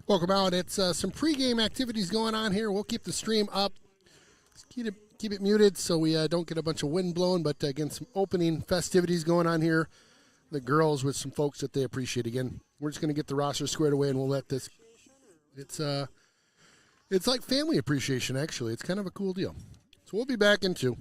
Welcome out. It's some pregame activities going on here. We'll keep the stream up. Just keep it muted so we don't get a bunch of wind blowing. But again, some opening festivities going on here. The girls with some folks that they appreciate. Again, we're just going to get the roster squared away, and we'll let this. It's like family appreciation. Actually, it's kind of a cool deal. So we'll be back in 2.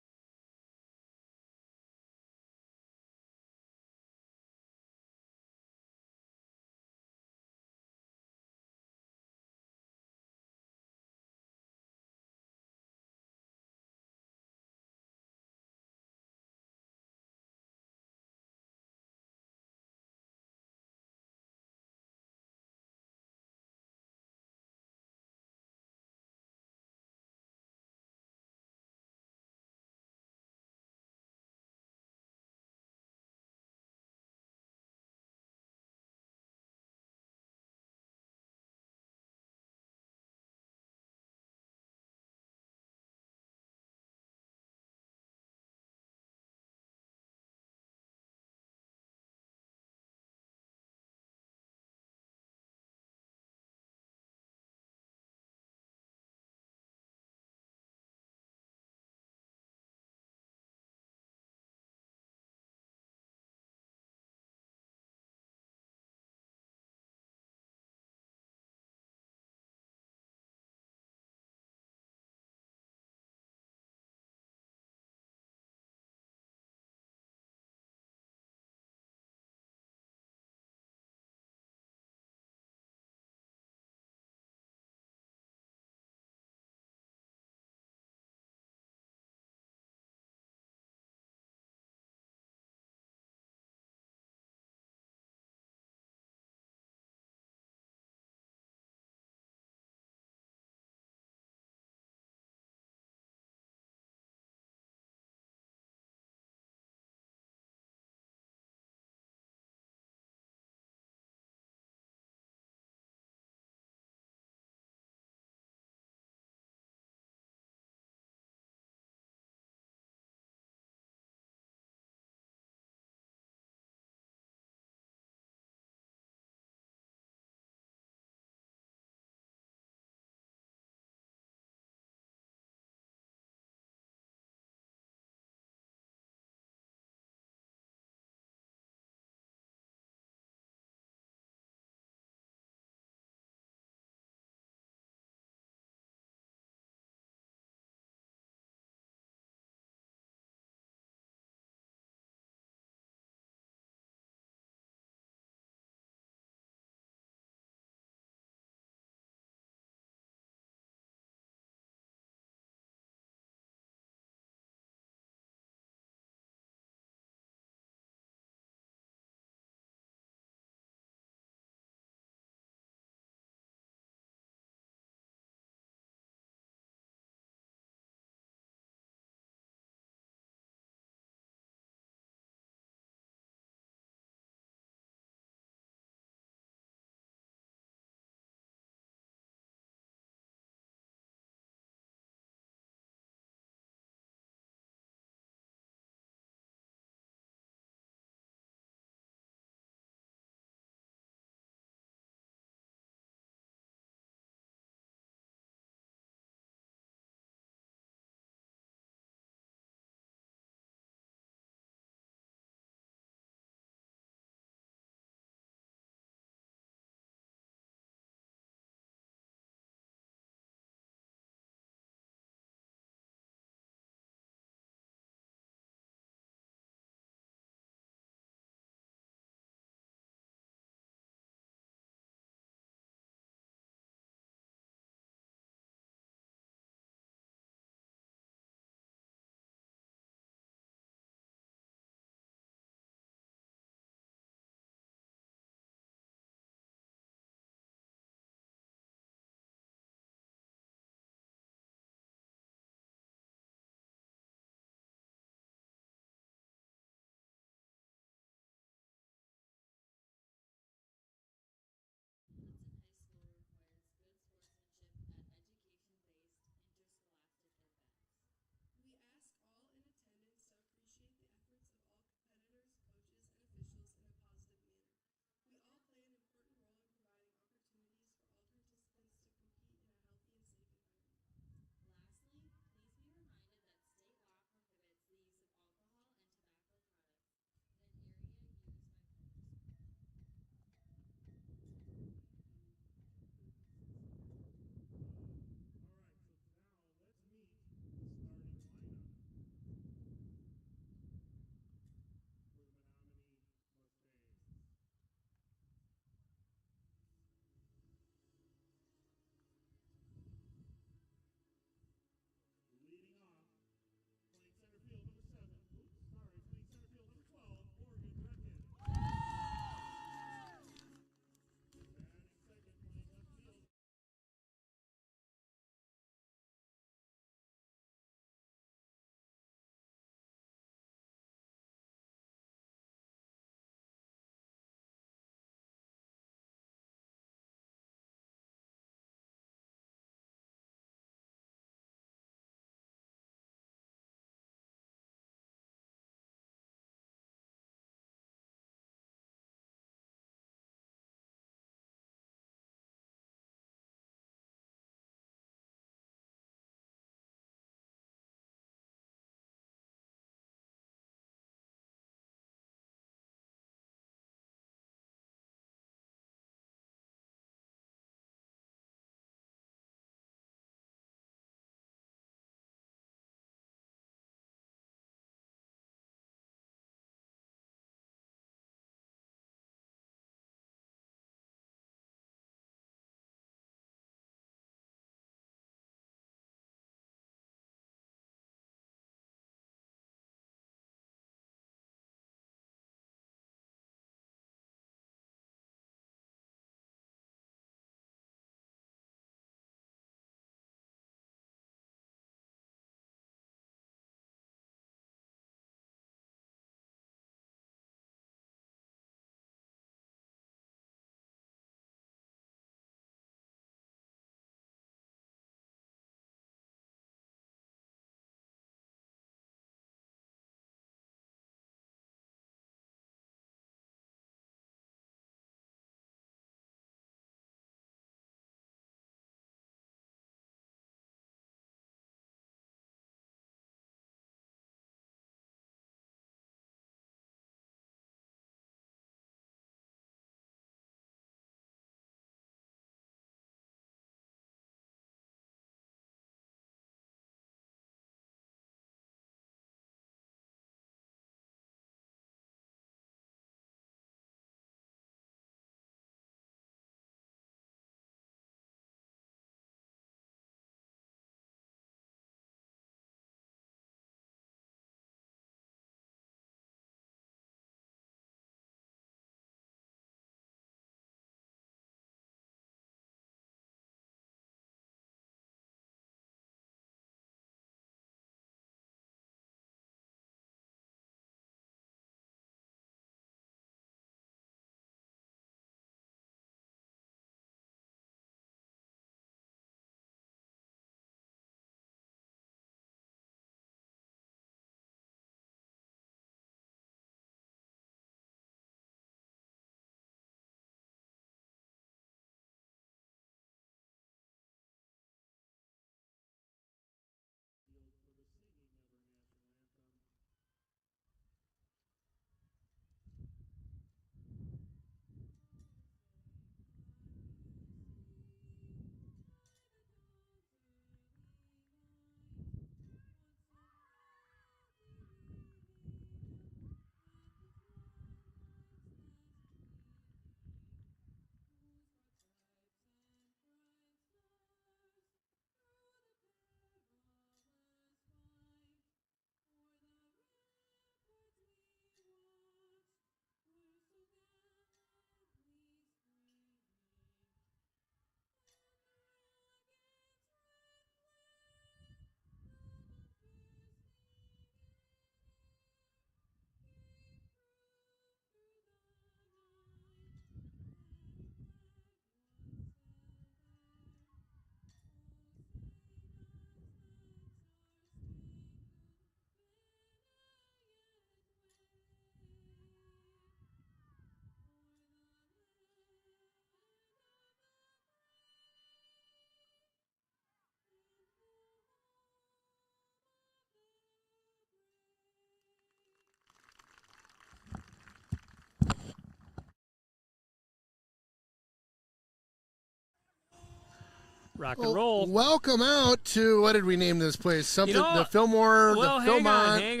Rock and roll. Welcome out to, what did we name this place? Something, the Fillmore, well, the Philmont. Hang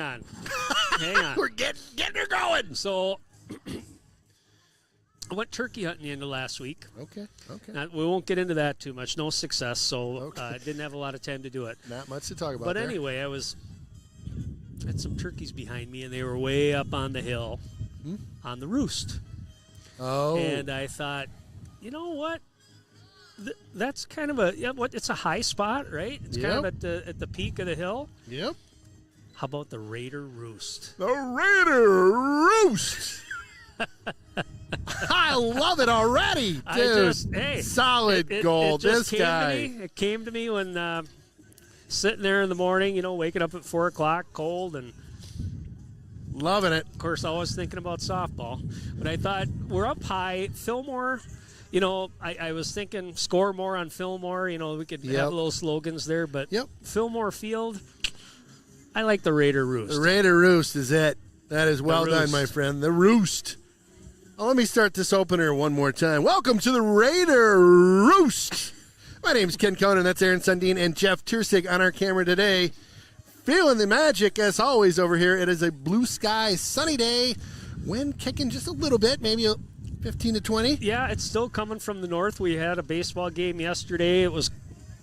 on. We're getting her going. So, I went turkey hunting the end of last week. Okay. Now, we won't get into that too much. No success, so I didn't have a lot of time to do it. Not much to talk about. But anyway, I had some turkeys behind me, and they were way up on the hill on the roost. Oh. And I thought, you know what? That's kind of it's a high spot, right? It's kind of at the peak of the hill. Yep. How about the Raider Roost? The Raider Roost. I love it already, dude. Solid gold. It came to me when sitting there in the morning, waking up at 4 o'clock, cold, and loving it. Of course, I was thinking about softball, but I thought we're up high. Fillmore, I was thinking score more on Fillmore. We could have little slogans there, but Fillmore Field, I like the Raider Roost. The Raider Roost is it. That is well done, my friend. The Roost. Well, let me start this opener one more time. Welcome to the Raider Roost. My name's Ken Conan. That's Aaron Sundin and Jeff Tiersig on our camera today. Feeling the magic, as always, over here. It is a blue sky, sunny day. Wind kicking just a little bit, maybe 15 to 20. Yeah, it's still coming from the north. We had a baseball game yesterday. It was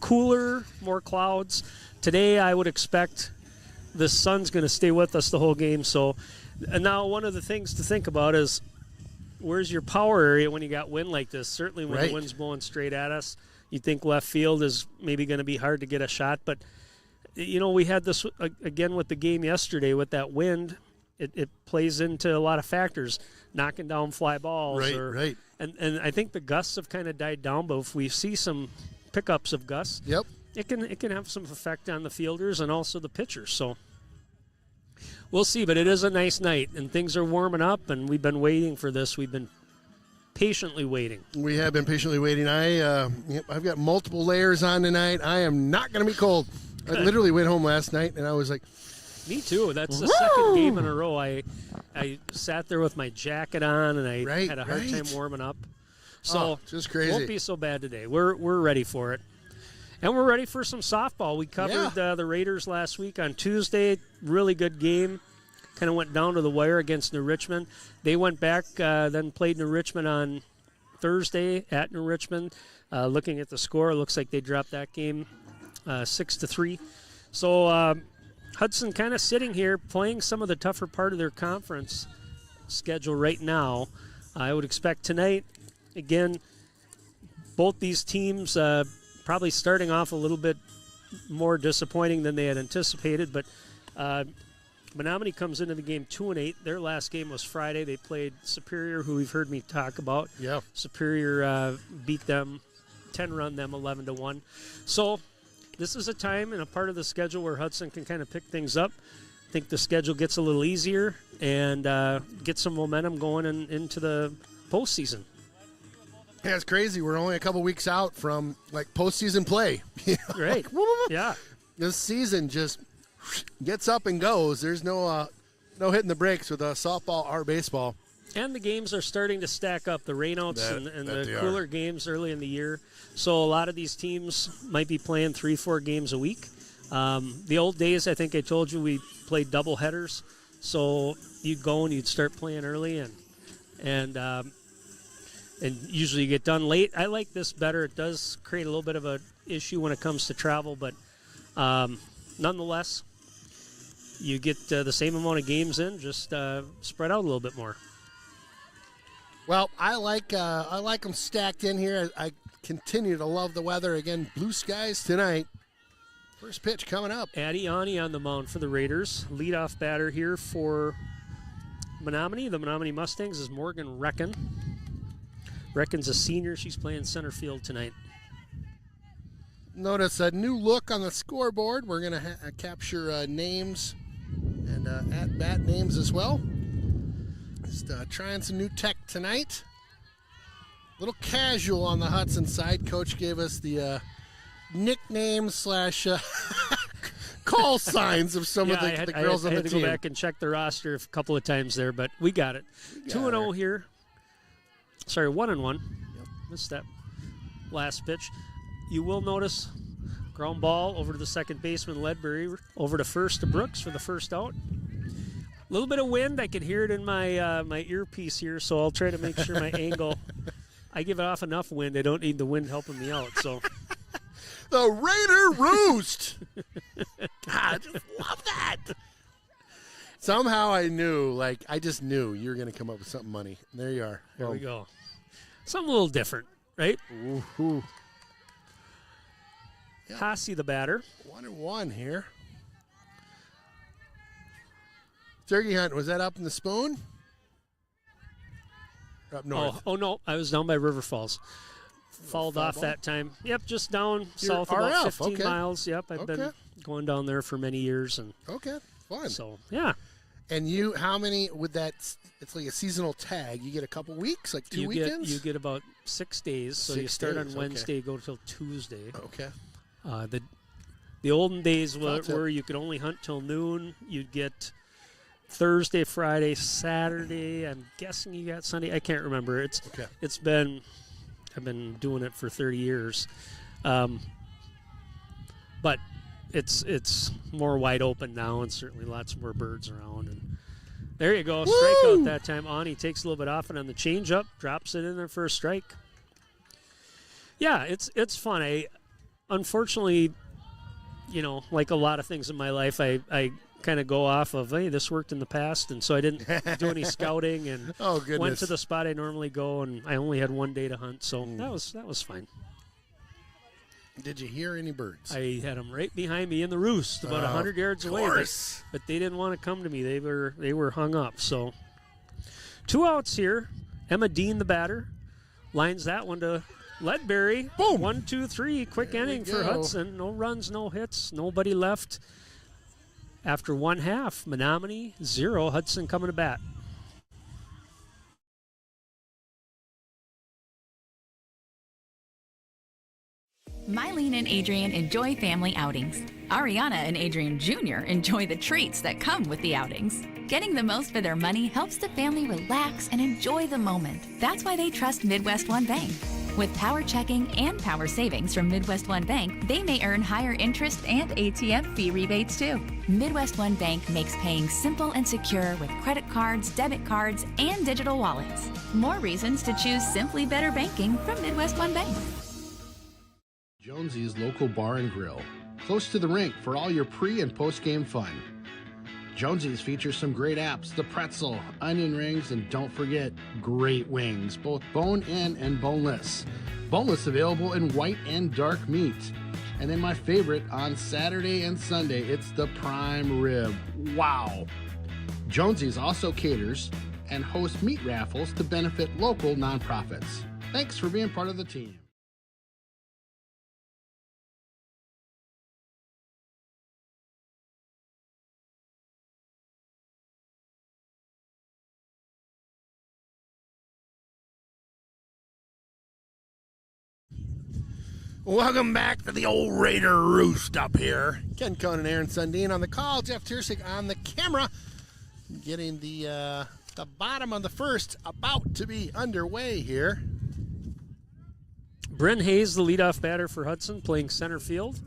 cooler, more clouds. Today, I would expect the sun's going to stay with us the whole game. So now one of the things to think about is where's your power area when you got wind like this? Certainly when the wind's blowing straight at us, you think left field is maybe going to be hard to get a shot. But, we had this again with the game yesterday with that wind. It plays into a lot of factors, knocking down fly balls. Right. And I think the gusts have kind of died down, but if we see some pickups of gusts, it can have some effect on the fielders and also the pitchers. So we'll see, but it is a nice night, and things are warming up, and we've been waiting for this. We've been patiently waiting. We have been patiently waiting. I've got multiple layers on tonight. I am not going to be cold. I literally went home last night, and I was like, me too. That's the second game in a row. I sat there with my jacket on, and I had a hard time warming up. So just crazy. It won't be so bad today. We're ready for it. And we're ready for some softball. We covered the Raiders last week on Tuesday. Really good game. Kind of went down to the wire against New Richmond. They went back, then played New Richmond on Thursday at New Richmond. Looking at the score, it looks like they dropped that game 6-3. So Hudson kind of sitting here playing some of the tougher part of their conference schedule right now. I would expect tonight, again, both these teams probably starting off a little bit more disappointing than they had anticipated, but Menomonie comes into the game 2-8. Their last game was Friday. They played Superior, who we've heard me talk about. Yeah. Superior beat them, 10-run them 11-1. So this is a time and a part of the schedule where Hudson can kind of pick things up. I think the schedule gets a little easier and get some momentum going into the postseason. Yeah, it's crazy. We're only a couple weeks out from postseason play. Right. Yeah. This season just gets up and goes. There's no hitting the brakes with softball or baseball. And the games are starting to stack up, the rainouts and the cooler games early in the year. So a lot of these teams might be playing 3-4 games a week. The old days, I think I told you, we played double headers. So you'd go and you'd start playing early and usually you get done late. I like this better. It does create a little bit of an issue when it comes to travel, but nonetheless, you get the same amount of games in, just spread out a little bit more. Well, I like them stacked in here. I continue to love the weather. Again, blue skies tonight. First pitch coming up. Addie Ani on the mound for the Raiders. Leadoff batter here for Menomonie. The Menomonie Mustangs is Morgan Recken. Recken's a senior. She's playing center field tonight. Notice a new look on the scoreboard. We're going to capture names and at-bat names as well. Just trying some new tech tonight. A little casual on the Hudson side. Coach gave us the nicknames / call signs of some of the girls on the team. I had to go back and check the roster a couple of times there, but we got it. 2-0 here. Sorry, 1-1. Yep. Missed that last pitch. you will notice ground ball over to the second baseman, Ledbury, over to first to Brooks for the first out. A little bit of wind. I can hear it in my my earpiece here, so I'll try to make sure my angle. I give it off enough wind. I don't need the wind helping me out. So the Raider Roost. God, I just love that. Somehow I knew, I just knew you were going to come up with something money. There you are. There we go. Something a little different, right? Ooh. Yep. Hossie the batter. 1-1 here. Turkey hunt, was that up in the Spoon? Up north. Oh no, I was down by River Falls. Fouled off that time. Yep, just down south about 15 miles. Yep, I've been going down there for many years. And okay, fun. So, yeah. And you, how many would that, it's like a seasonal tag. You get a couple weeks, like two weekends? You get about 6 days. So you start on Wednesday, go till Tuesday. Okay. The olden days where you could only hunt till noon. You'd get Thursday, Friday, Saturday. I'm guessing you got Sunday. I can't remember. It's been, I've been doing it for 30 years, but it's more wide open now, and certainly lots more birds around. And there you go, strikeout that time. Ani takes a little bit off it on the changeup, drops it in there for a strike. Yeah, it's fun. Unfortunately, like a lot of things in my life, I kind of go off of, hey, this worked in the past, and so I didn't do any scouting and went to the spot I normally go, and I only had 1 day to hunt, so that was fine. Did you hear any birds? I had them right behind me in the roost, about 100 yards away, but they didn't want to come to me. They were hung up. So 2 outs here. Emma Dean, the batter, lines that one to Ledbury. Boom. 1, 2, 3. Quick inning for Hudson. No runs, no hits, nobody left. After 1/2, Menomonie 0, Hudson coming to bat. Mylene and Adrian enjoy family outings. Ariana and Adrian Jr. enjoy the treats that come with the outings. Getting the most for their money helps the family relax and enjoy the moment. That's why they trust Midwest One Bank. With power checking and power savings from Midwest One Bank, they may earn higher interest and ATM fee rebates too. Midwest One Bank makes paying simple and secure with credit cards, debit cards, and digital wallets. More reasons to choose simply better banking from Midwest One Bank. Jonesy's Local Bar and Grill, close to the rink for all your pre- and post-game fun. Jonesy's features some great apps, the pretzel, onion rings, and don't forget, great wings, both bone-in and boneless. Boneless available in white and dark meat. And then my favorite, on Saturday and Sunday, it's the prime rib. Wow! Jonesy's also caters and hosts meat raffles to benefit local nonprofits. Thanks for being part of the team. Welcome back to the old Raider Roost up here. Ken Cohn, Aaron Sundin on the call. Jeff Tiersick on the camera. Getting the bottom of the first about to be underway here. Bryn Hayes, the leadoff batter for Hudson, playing center field.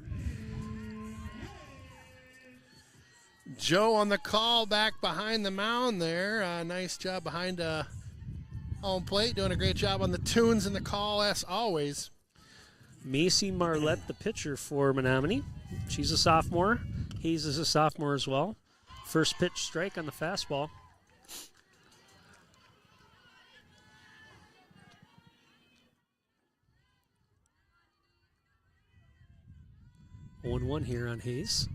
Joe on the call back behind the mound there. Nice job behind home plate. Doing a great job on the tunes and the call, as always. Macy Marlette, the pitcher for Menomonie. She's a sophomore. Hayes is a sophomore as well. First pitch strike on the fastball. 1-1 here on Hayes.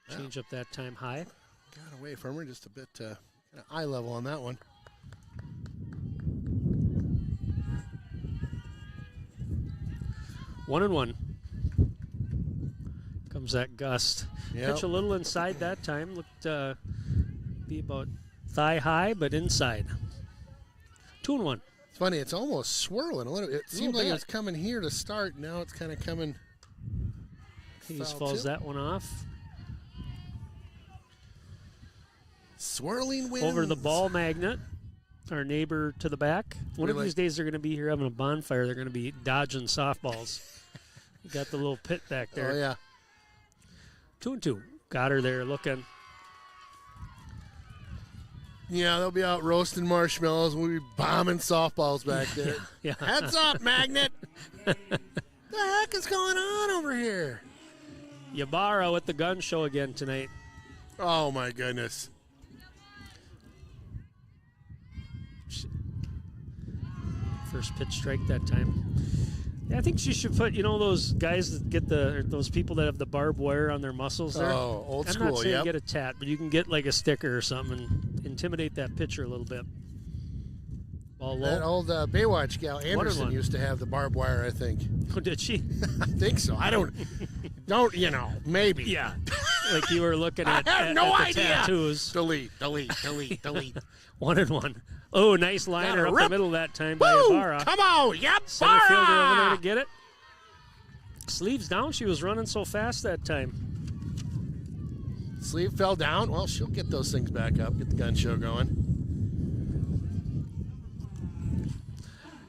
Change up that time high. Got away from her just a bit kind of eye level on that one. One and one. Comes that gust. Yep. Pitch a little inside that time. Looked be about thigh high, but inside. 2-1. It's funny. It's almost swirling a little. It seemed like it was coming here to start. Now it's kind of coming. Hayes falls that one off. Swirling wind over the ball magnet. our neighbor to the back. One of Really? these days they're going to be here having a bonfire. They're going to be dodging softballs. You got the little pit back there. Oh, yeah. 2-2. Got her there looking. Yeah, they'll be out roasting marshmallows. We'll be bombing softballs back there. Yeah. Heads up, Magnet. The heck is going on over here? Ybarra with the gun show again tonight. Oh, my goodness. First pitch strike that time. Yeah, I think she should put, those guys that get those people that have the barbed wire on their muscles there. Oh, old I'm school, not saying yep. get a tat, but you can get like a sticker or something and intimidate that pitcher a little bit. Ball That low. old Baywatch gal, Anderson, one. used to have the barbed wire, I think. Oh, did she? I think so. I don't, maybe. Yeah. Like you were looking I at, have no at the idea. tattoos. Delete. 1-1. Oh, nice liner Gotta up rip. the middle that time by Woo! Ybarra. Come on, yep, Center fielder over there Barra! to get it. Sleeves down. She was running so fast that time. Sleeve fell down. Well, she'll get those things back up. Get the gun show going.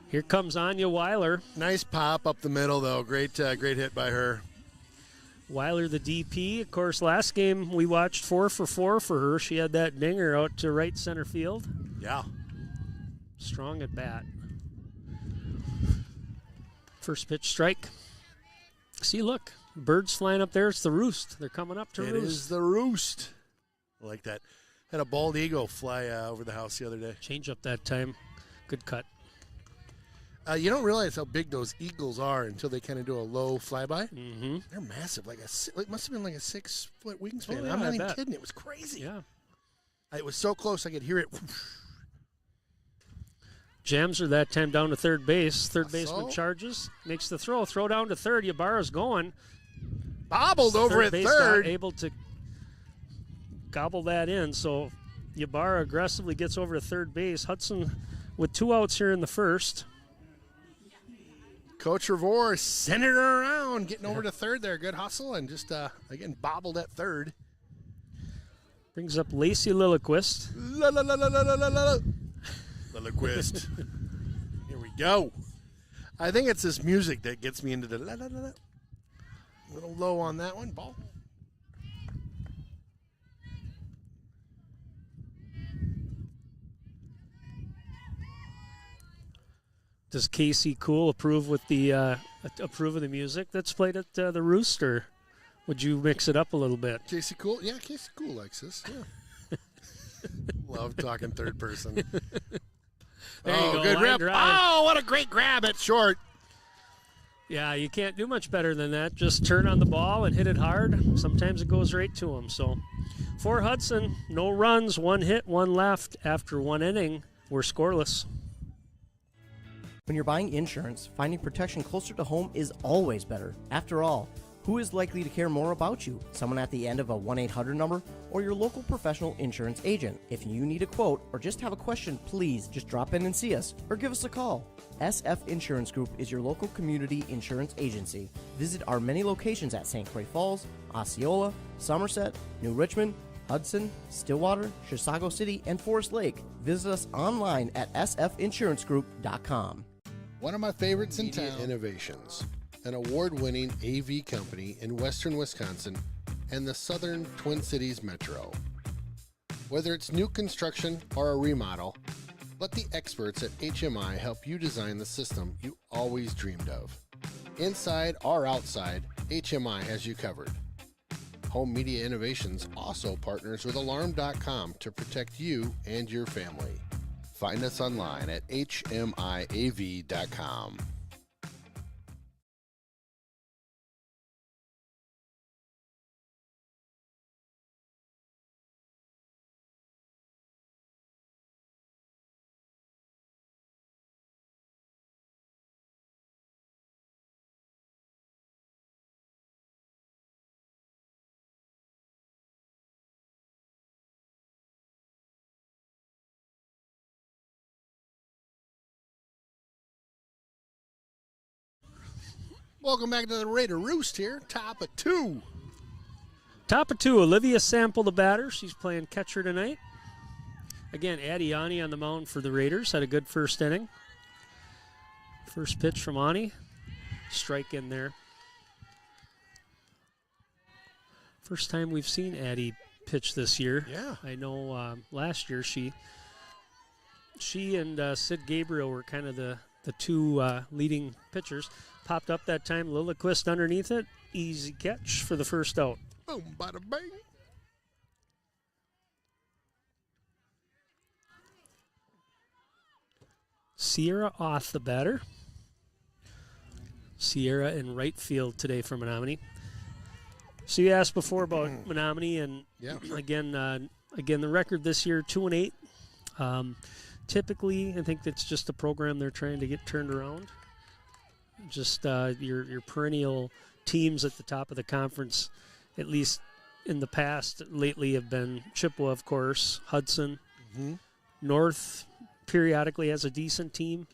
Here comes Anya Weiler. Nice pop up the middle, though. Great hit by her. Weiler, the DP. Of course, last game we watched 4 for 4 for her. She had that dinger out to right center field. Yeah. Strong at bat. First pitch strike. See, look. Birds flying up there. It's the roost. They're coming up to It roost. is the roost. I like that. Had a bald eagle fly over the house the other day. Change up that time. Good cut. You don't realize how big those eagles are until they kind of do a low flyby. Mm-hmm. They're massive. It must have been like a 6-foot wingspan. Oh, yeah, I'm I not even bet. kidding. It was crazy. Yeah. It was so close I could hear it. Jams her that time down to third base. Third baseman So? charges. Makes the throw. Throw down to third. Ybarra's going. Bobbled over at base third. Not able to gobble that in, so Ybarra aggressively gets over to third base. Hudson with 2 outs here in the first. Coach Revore sent it around, getting over to third there. Good hustle and just, again, bobbled at third. Brings up Lacey Lilliquist. La la la la la la la la. Lilliquist. Here we go. I think it's this music that gets me into the la la la la. A little low on that one. Ball. Does Casey Cool approve of the music that's played at the Roost, or would you mix it up a little bit? Casey Cool? Yeah, Casey Cool likes this. Yeah. Love talking third person. There you Oh, go, good line rip. drive. Oh, what a great grab at short. Yeah, you can't do much better than that. Just turn on the ball and hit it hard. Sometimes it goes right to him. So for Hudson, no runs, 1 hit, 1 left. After 1 inning, we're scoreless. When you're buying insurance, finding protection closer to home is always better. After all, who is likely to care more about you? Someone at the end of a 1-800 number or your local professional insurance agent? If you need a quote or just have a question, please just drop in and see us or give us a call. SF Insurance Group is your local community insurance agency. Visit our many locations at St. Croix Falls, Osceola, Somerset, New Richmond, Hudson, Stillwater, Chisago City, and Forest Lake. Visit us online at sfinsurancegroup.com. One of my favorites in town. Innovations, an award-winning AV company in western Wisconsin and the southern Twin Cities metro. Whether it's new construction or a remodel, let the experts at HMI help you design the system you always dreamed of. Inside or outside, HMI has you covered. Home Media Innovations also partners with Alarm.com to protect you and your family. Find us online at hmiav.com. Welcome back to the Raider Roost here, top of 2. Top of 2, Olivia Sample, the batter. She's playing catcher tonight. Again, Ani on the mound for the Raiders. Had a good first inning. First pitch from Ani. Strike in there. First time we've seen Addie pitch this year. Yeah. I know last year she and Sid Gabriel were kind of the two leading pitchers. Popped up that time. Lilliquist underneath it. Easy catch for the first out. Boom, bada bang. Sierra Oth, the batter. Sierra in right field today for Menomonie. So you asked before about Menomonie, and again, the record this year 2-8. Typically, I think that's just a program they're trying to get turned around. Just your perennial teams at the top of the conference, at least in the past, lately have been Chippewa, of course, Hudson, North. Periodically has a decent team.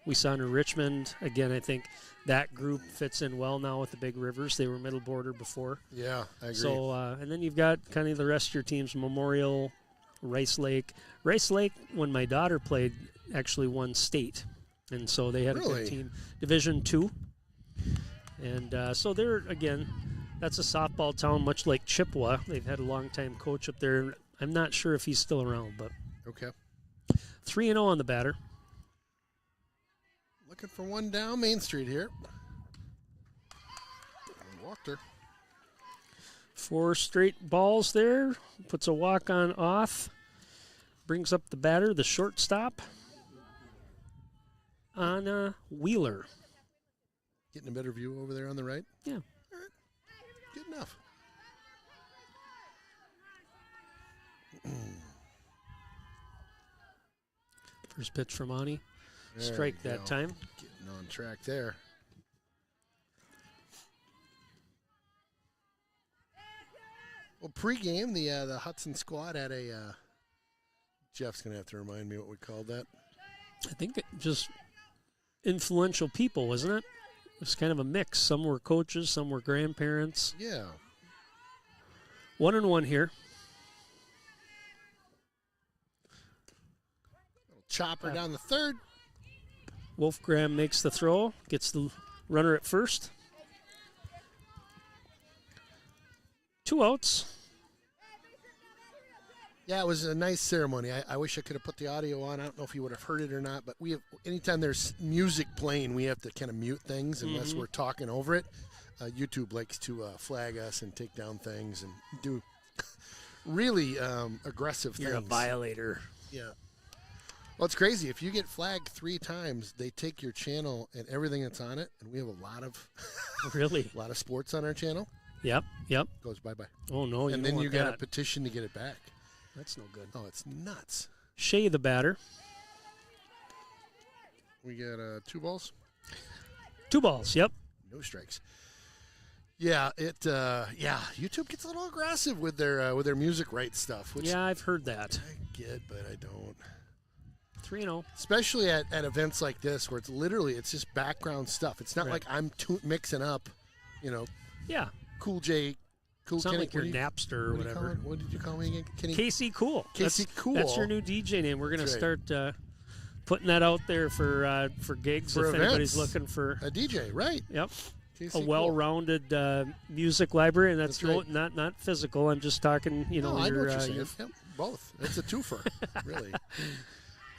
We saw New Richmond. Again, I think that group fits in well now with the Big Rivers. They were middle border before. Yeah, I agree. So, and then you've got kind of the rest of your teams, Memorial, Rice Lake. Rice Lake, when my daughter played, actually won state. And so they had a good team. Division II. And so they're, again, that's a softball town, much like Chippewa. They've had a long-time coach up there. I'm not sure if he's still around, but. Okay. 3-0 on the batter. Looking for one down Main Street here. Walked her. 4 straight balls there. Puts a walk on off. Brings up the batter, the shortstop. Anna Wheeler. Getting a better view over there on the right? Yeah. All right. Good enough. First pitch from Ani. Strike that time. Getting on track there. Well, pregame, the Hudson squad had a. Jeff's going to have to remind me what we called that. I think it just influential people, wasn't it? It was kind of a mix. Some were coaches, some were grandparents. Yeah. 1-1 here. Chopper down the third. Wolfgram makes the throw, gets the runner at first. 2 outs. Yeah, it was a nice ceremony. I wish I could have put the audio on. I don't know if you would have heard it or not, but we have, anytime there's music playing, we have to kind of mute things unless we're talking over it. YouTube likes to flag us and take down things and do really aggressive things. You're a violator. Yeah. Well, it's crazy. If you get flagged 3 times, they take your channel and everything that's on it, and we have a lot of really a lot of sports on our channel. Yep. Goes bye-bye. Oh, no, and then you got a petition to get it back. That's no good. Oh, it's nuts. Shea, the batter. We got 2 balls? 2 balls, yep. No strikes. Yeah, YouTube gets a little aggressive with their music rights stuff. Which yeah, I've heard that. I get, but I don't. 3-0. Especially at events like this where it's just background stuff. It's not like I'm mixing up, Yeah. Cool J. Cool It's not Kenny, like your Napster or whatever. What did you call me again? Kenny? Casey Cool. Casey Cool. That's your new DJ name. We're going to start putting that out there for gigs for if events. Anybody's looking for a DJ, right? Yep. Casey a well-rounded music library, and that's right. not physical. I'm just talking, No, I know what you're saying. Yep, both. It's a twofer, really.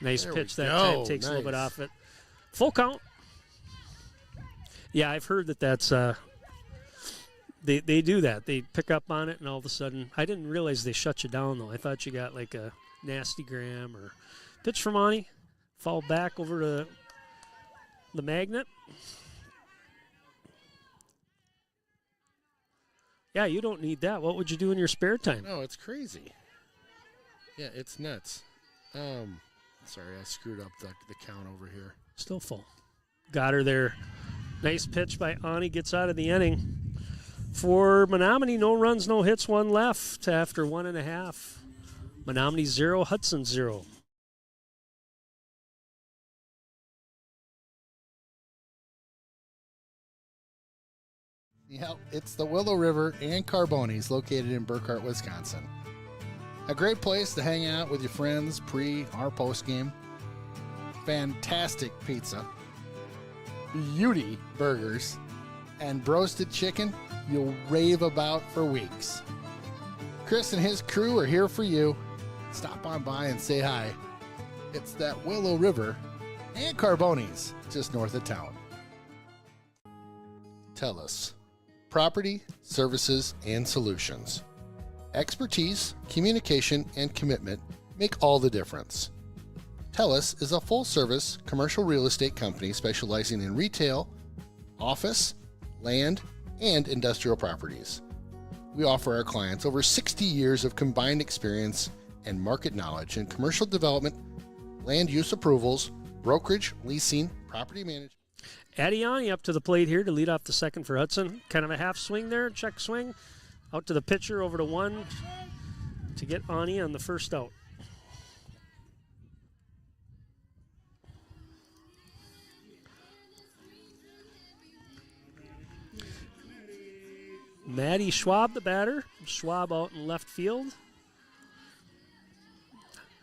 Nice there pitch that time. Takes a little bit off it. Full count. Yeah, I've heard that's they do that. They pick up on it, and all of a sudden, I didn't realize they shut you down, though. I thought you got like a nasty gram or pitch from Ani. Fall back over to the magnet. Yeah, you don't need that. What would you do in your spare time? No, it's crazy. Yeah, it's nuts. Sorry, I screwed up the count over here. Still full. Got her there. Nice pitch by Ani. Gets out of the inning. For Menomonie, no runs, no hits, 1 left after 1.5. Menomonie 0, Hudson 0. Yep, it's the Willow River and Carbones located in Burkhart, Wisconsin. A great place to hang out with your friends pre or post game. Fantastic pizza, beauty burgers, and roasted chicken you'll rave about for weeks. Chris and his crew are here for you. Stop on by and say hi. It's that Willow River and Carboni's just north of town. TELUS. Property, services, and solutions. Expertise, communication, and commitment make all the difference. TELUS is a full-service commercial real estate company specializing in retail, office, land, and industrial properties. We offer our clients over 60 years of combined experience and market knowledge in commercial development, land use approvals, brokerage, leasing, property management. Adiani up to the plate here to lead off the second for Hudson. Kind of a half swing there, check swing. Out to the pitcher, over to one to get Ani on the first out. Maddie Schwab, the batter. Schwab out in left field.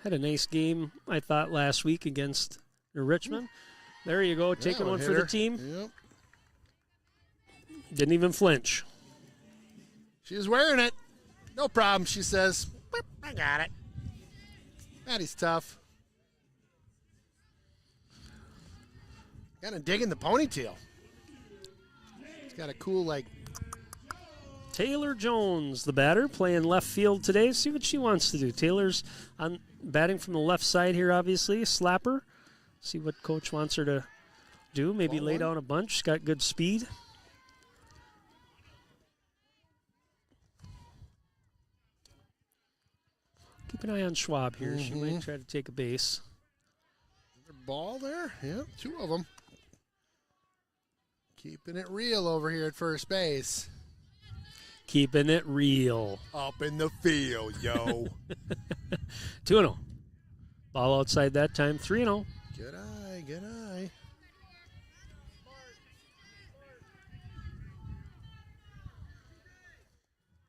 Had a nice game, I thought, last week against Richmond. There you go, taking one for the team. Yep. Didn't even flinch. She's wearing it. No problem, she says. Boop, I got it. Maddie's tough. Kind of digging the ponytail. It's got a cool, like... Taylor Jones, the batter, playing left field today. See what she wants to do. Taylor's on batting from the left side here, obviously. Slapper. See what coach wants her to do. Maybe lay down a bunch. She's got good speed. Keep an eye on Schwab here. She might try to take a base. Another ball there. Yep, two of them. Keeping it real over here at first base. Keeping it real. Up in the field, yo. 2-0. Ball outside that time. 3-0. Good eye, good eye.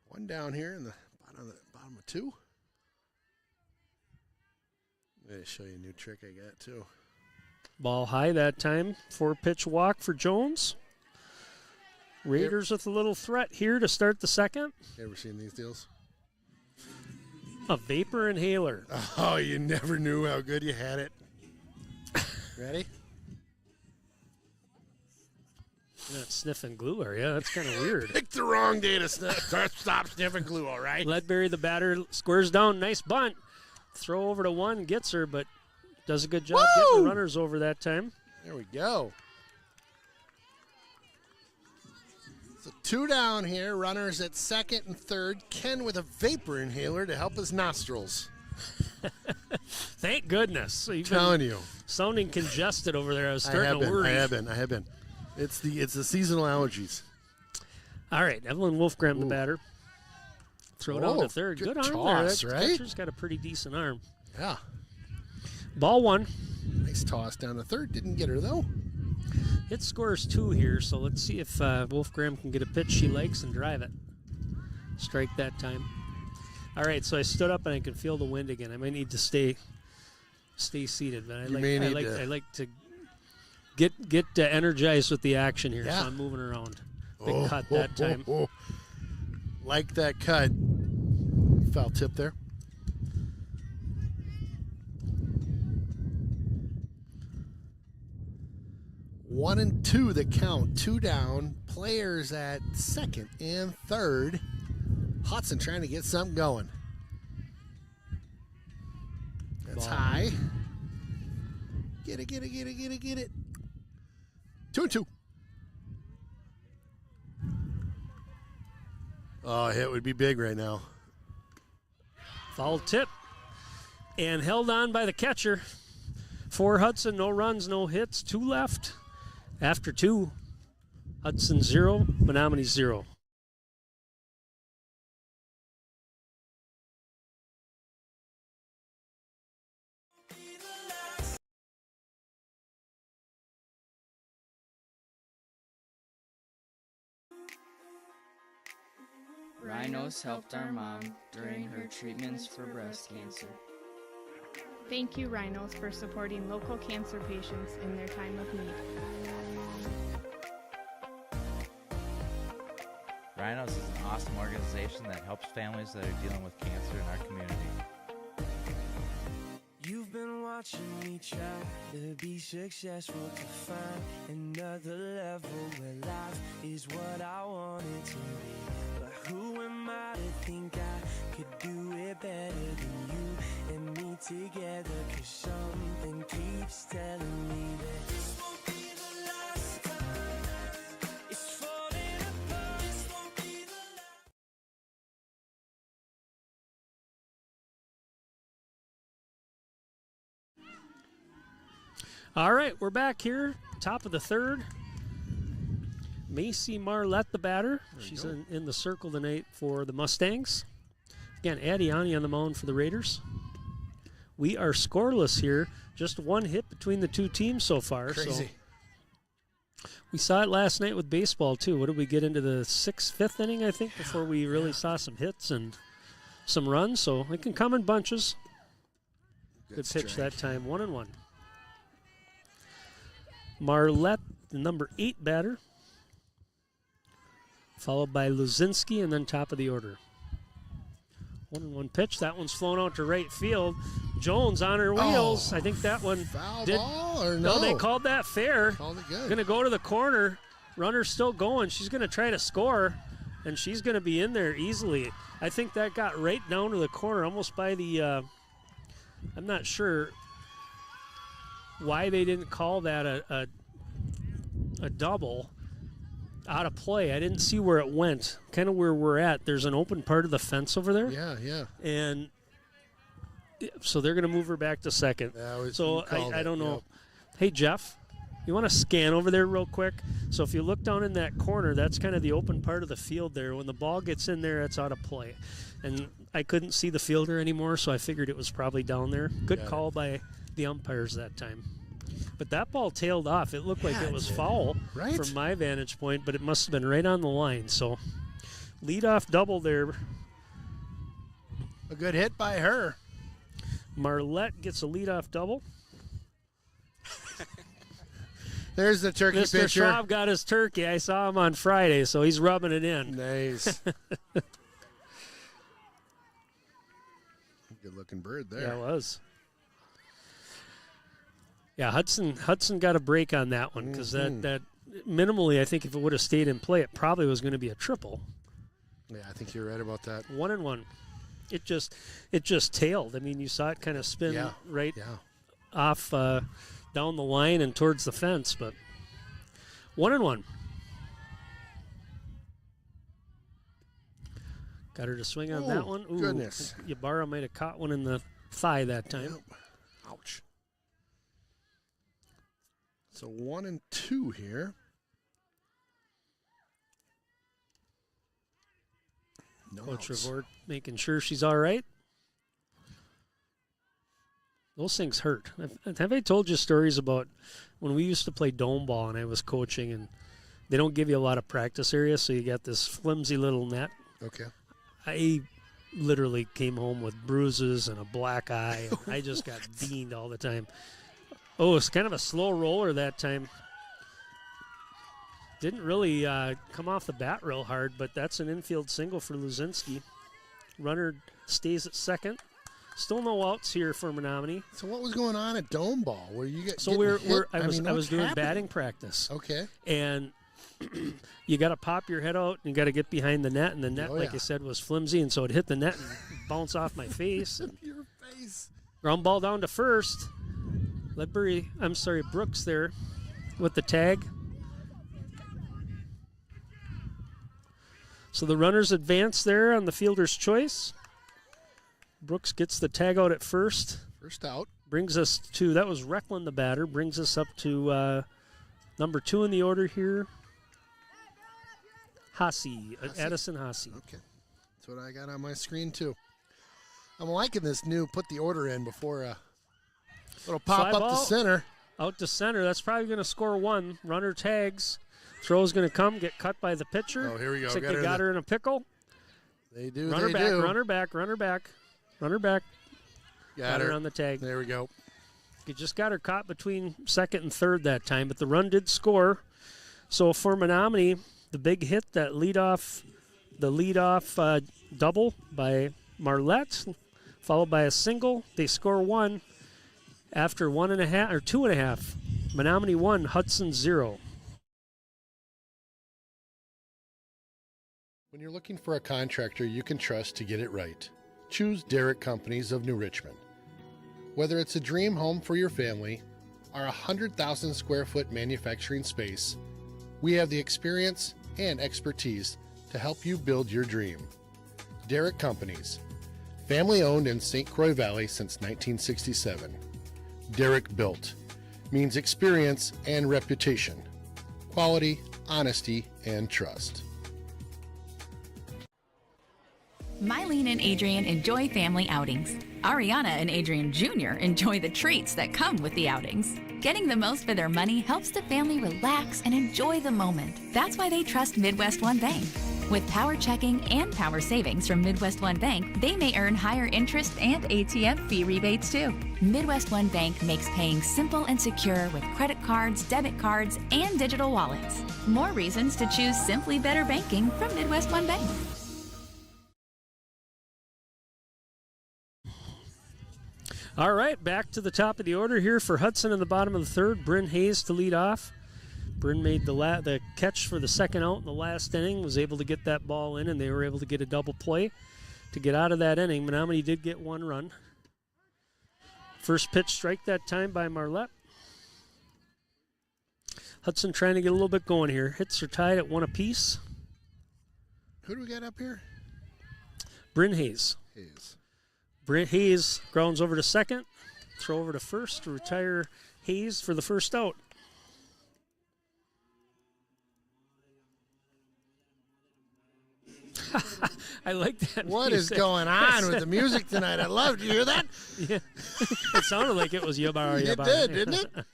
One down here in the bottom of two. I'm going to show you a new trick I got, too. Ball high that time. 4-pitch walk for Jones. Raiders with a little threat here to start the second. Ever seen these deals? A vapor inhaler. Oh, you never knew how good you had it. Ready? You're not sniffing glue, are you? That's kind of weird. Picked the wrong day to stop sniffing glue, all right? Ledbury, the batter, squares down. Nice bunt. Throw over to one. Gets her, but does a good job getting the runners over that time. There we go. So two down here. Runners at second and third. Ken with a vapor inhaler to help his nostrils. Thank goodness. I'm telling you. Sounding congested over there. I was starting to worry. I have been. It's the seasonal allergies. All right, Evelyn Wolfgram, the batter. Throw down to third. Good arm toss, there. That catcher's got a pretty decent arm. Yeah. Ball one. Nice toss down to third. Didn't get her, though. It scores 2 here, so let's see if Wolfgram can get a pitch she likes and drive it. Strike that time. All right, so I stood up and I can feel the wind again. I might need to stay seated, but I like to get energized with the action here, so I'm moving around. Big cut that time. Like that cut. Foul tip there. One and two that count. Two down. Players at second and third. Hudson trying to get something going. That's high. Get it. 2-2. Oh, a hit would be big right now. Foul tip. And held on by the catcher. For Hudson, no runs, no hits. 2 left. After 2, Hudson 0, Menomonie 0. Ryan Rhinos helped our mom during her treatments for breast cancer. Thank you, Rhinos, for supporting local cancer patients in their time of need. Rhinos is an awesome organization that helps families that are dealing with cancer in our community. You've been watching me try to be successful, to find another level where life is what I want it to be. But who am I to think I could do it better than you and me together? 'Cause something keeps telling me that this won't be the last time. It's falling apart. This won't be the last. All right, we're back here, top of the third. Macy Marlette, the batter. She's in the circle tonight for the Mustangs. Again, Adiani on the mound for the Raiders. We are scoreless here. Just one hit between the two teams so far. Crazy. So we saw it last night with baseball, too. What did we get into the fifth inning, I think, before we really saw some hits and some runs. So it can come in bunches. Good pitch that time, 1-1. Marlette, the number 8 batter, followed by Luzinski, and then top of the order. 1-1 pitch. That one's flown out to right field. Jones on her wheels. I think that one foul ball or no? No, they called that fair. Called it good. Going to go to the corner. Runner's still going. She's going to try to score, and she's going to be in there easily. I think that got right down to the corner, almost by the I'm not sure why they didn't call that a double out of play. I didn't see where it went. Kind of where we're at. There's an open part of the fence over there. Yeah. And so they're going to move her back to second. So I don't know. Yep. Hey, Jeff, you want to scan over there real quick? So if you look down in that corner, that's kind of the open part of the field there. When the ball gets in there, it's out of play. And I couldn't see the fielder anymore, so I figured it was probably down there. Good call by the umpires that time. But that ball tailed off. It looked like it was foul from my vantage point, but it must have been right on the line. So leadoff double there. A good hit by her. Marlette gets a leadoff double. There's the turkey Mr. pitcher. Schwab got his turkey. I saw him on Friday, so he's rubbing it in. Nice. Good-looking bird there. Yeah, it was. Yeah, Hudson got a break on that one because that minimally, I think if it would have stayed in play, it probably was going to be a triple. Yeah, I think you're right about that. 1-1. It just tailed. I mean, you saw it kind of spin off down the line and towards the fence, but 1-1. Got her to swing on that one. Ooh, goodness. Ybarra might have caught one in the thigh that time. Yep. Ouch. So 1-2 here. No Coach outs. Revort making sure she's all right. Those things hurt. Have I told you stories about when we used to play dome ball and I was coaching, and they don't give you a lot of practice area, so you got this flimsy little net. Okay. I literally came home with bruises and a black eye. And I just got beaned all the time. Oh, it's kind of a slow roller that time. Didn't really come off the bat real hard, but that's an infield single for Luzinski. Runner stays at second. Still no outs here for Menomonie. So what was going on at dome ball? Where you get so I was doing batting practice. Okay. And you got to pop your head out and you got to get behind the net, and the net, like I said, was flimsy, and so it hit the net and bounced off my face. And your face. Ground ball down to first. Brooks there with the tag. So the runners advance there on the fielder's choice. Brooks gets the tag out at first. First out. Brings us to, that was Recklin, the batter. Brings us up to number 2 in the order here. Haase. Addison Haase. Okay. That's what I got on my screen, too. I'm liking this new put the order in before it'll pop Fly up ball, to center. Out to center. That's probably going to score 1. Runner tags. Throw's going to come, get cut by the pitcher. Oh, here we go. Looks like they got her in a pickle. They do. Runner they back, do. runner back, runner back, runner back. Got her her on the tag. There we go. You just got her caught between second and third that time, but the run did score. So for Menomonie, the big hit, the leadoff double by Marlette, followed by a single. They score one after 1.5 or 2.5. Menomonie 1, Hudson 0. When you're looking for a contractor you can trust to get it right, choose Derrick Companies of New Richmond. Whether it's a dream home for your family or a 100,000 square foot manufacturing space, we have the experience and expertise to help you build your dream. Derrick Companies, family owned in St. Croix Valley since 1967. Derrick Built means experience and reputation, quality, honesty, and trust. Mylene and Adrian enjoy family outings. Ariana and Adrian Jr. enjoy the treats that come with the outings. Getting the most for their money helps the family relax and enjoy the moment. That's why they trust Midwest One Bank. With power checking and power savings from Midwest One Bank, they may earn higher interest and ATM fee rebates too. Midwest One Bank makes paying simple and secure with credit cards, debit cards, and digital wallets. More reasons to choose simply better banking from Midwest One Bank. All right, back to the top of the order here for Hudson in the bottom of the third. Bryn Hayes to lead off. Bryn made the catch for the second out in the last inning, was able to get that ball in, and they were able to get a double play to get out of that inning. Menomonie did get one run. First pitch strike that time by Marlette. Hudson trying to get a little bit going here. Hits are tied at 1 apiece. Who do we got up here? Bryn Hayes. Brent Hayes grounds over to second. Throw over to first to retire Hayes for the first out. I like that. What music. is going on with the music tonight? I love to hear that. Yeah. It sounded like it was Yabara. It did, didn't it?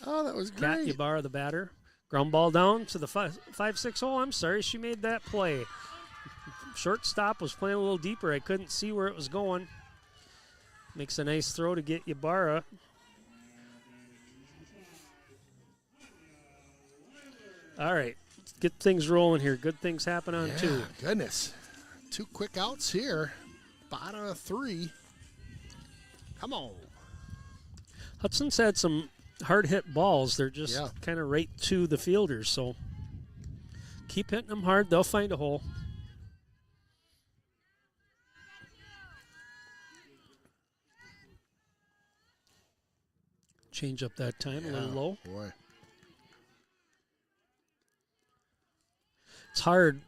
Oh, that was great. Kat Ybarra, the batter. Ground ball down to the 5-6 hole. I'm sorry, she made that play. Shortstop was playing a little deeper. I couldn't see where it was going. Makes a nice throw to get Ybarra. All right, let's get things rolling here. Good things happen on two. Goodness. 2 quick outs here. Bottom of 3. Come on. Hudson's had some hard hit balls. They're just Yeah. kind of right to the fielders. So keep hitting them hard. They'll find a hole. Change up that time, a little low. Boy. It's hard.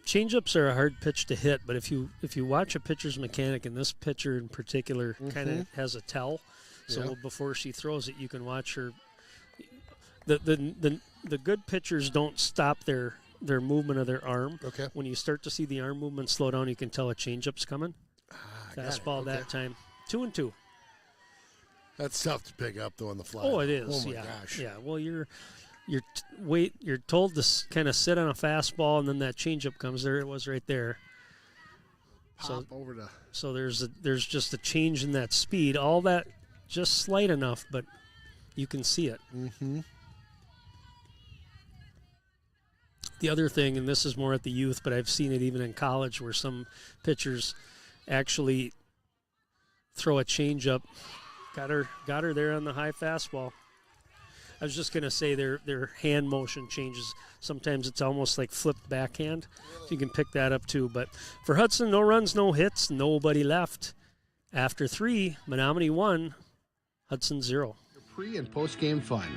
Changeups are a hard pitch to hit, but if you watch a pitcher's mechanic, and this pitcher in particular kind of has a tell, so before she throws it, you can watch her. The good pitchers don't stop their movement of their arm. Okay. When you start to see the arm movement slow down, you can tell a changeup's coming. Fastball that time. 2-2. That's tough to pick up though on the fly. Oh, it is. Oh my yeah. gosh. Yeah. Well, you're told to kind of sit on a fastball, and then that changeup comes. There it was, right there. Pop over to. So there's just a change in that speed. All that just slight enough, but you can see it. Mm-hmm. The other thing, and this is more at the youth, but I've seen it even in college, where some pitchers actually throw a changeup. Got her there on the high fastball. I was just going to say their hand motion changes. Sometimes it's almost like flipped backhand. So you can pick that up too. But for Hudson, no runs, no hits, nobody left. After 3, Menomonie 1, Hudson 0. Pre and post game fun.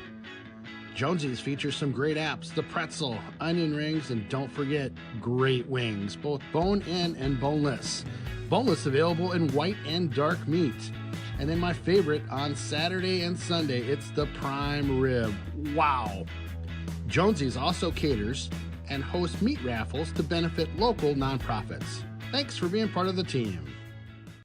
Jonesy's features some great apps: the pretzel, onion rings, and don't forget, great wings, both bone-in and boneless. Boneless available in white and dark meat. And then my favorite, on Saturday and Sunday, it's the prime rib. Wow. Jonesy's also caters and hosts meat raffles to benefit local nonprofits. Thanks for being part of the team.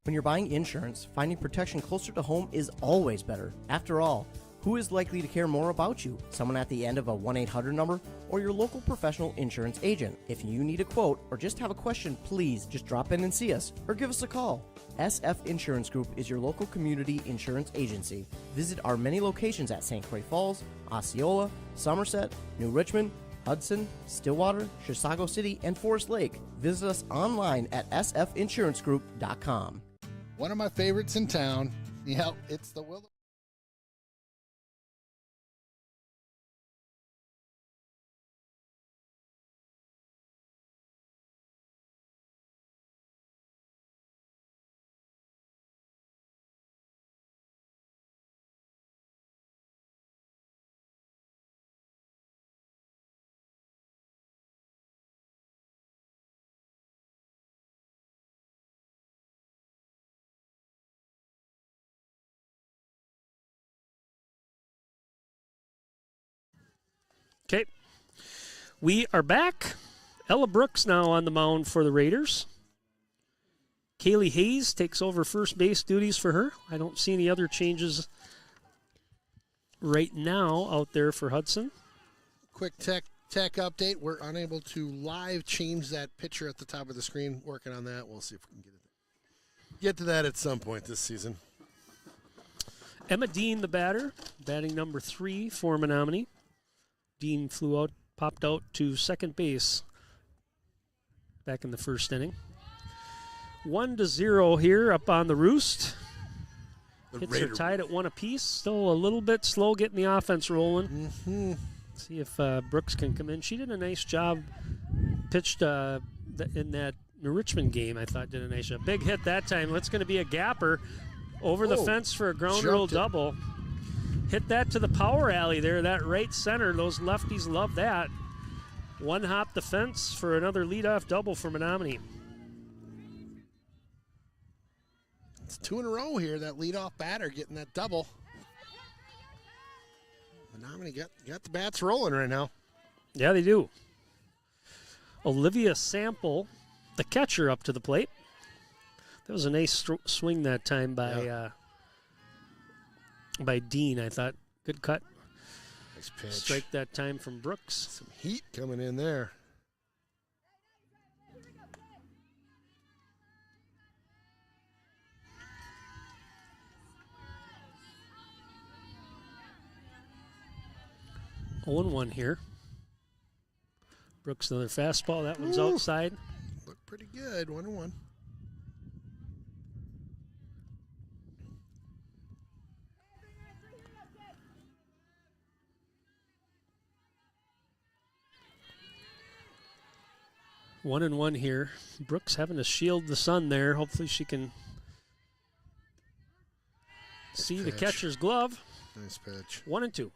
When you're buying insurance, finding protection closer to home is always better. After all, Who is likely to care more about you? Someone at the end of a 1-800 number or your local professional insurance agent? If you need a quote or just have a question, please just drop in and see us or give us a call. SF Insurance Group is your local community insurance agency. Visit our many locations at St. Croix Falls, Osceola, Somerset, New Richmond, Hudson, Stillwater, Chisago City, and Forest Lake. Visit us online at sfinsurancegroup.com. One of my favorites in town. Yep, it's the Willow. Okay, we are back. Ella Brooks now on the mound for the Raiders. Kaylee Hayes takes over first base duties for her. I don't see any other changes right now out there for Hudson. Quick tech update. We're unable to live change that picture at the top of the screen. Working on that. We'll see if we can get to that at some point this season. Emma Dean, the batter, batting number 3 for Menomonie. Dean popped out to second base back in the first inning. 1-0 here up on the Roost. Hits are tied at 1 apiece. Still a little bit slow getting the offense rolling. Mm-hmm. See if Brooks can come in. She did a nice job. Pitched in that New Richmond game, I thought did a nice job. Big hit that time. It's going to be a gapper over the fence for a ground rule double. Hit that to the power alley there, that right center. Those lefties love that. One hop the fence for another leadoff double for Menomonie. It's 2 in a row here, that leadoff batter getting that double. Menomonie got the bats rolling right now. Yeah, they do. Olivia Sample, the catcher, up to the plate. That was a nice swing that time by Dean, I thought. Good cut. Nice pitch. Strike that time from Brooks. Some heat coming in there. Oh, 0-1 here. Brooks another fastball. That one's outside. Looked pretty good. 1-1. One and one here. Brooks having to shield the sun there. Hopefully she can see the catcher's glove. Nice pitch. 1-2.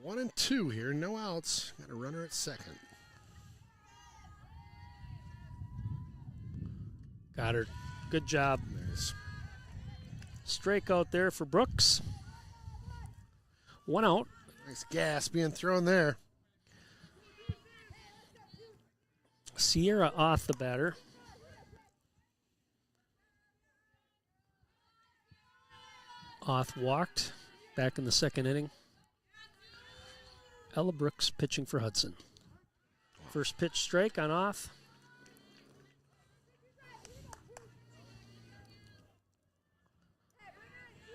One and two here, no outs. Got a runner at second. Got her. Good job. Nice. Strikeout there for Brooks. 1 out. Nice gas being thrown there. Sierra off the batter. Oth walked back in the second inning. Ella Brooks pitching for Hudson. First pitch strike on Oth.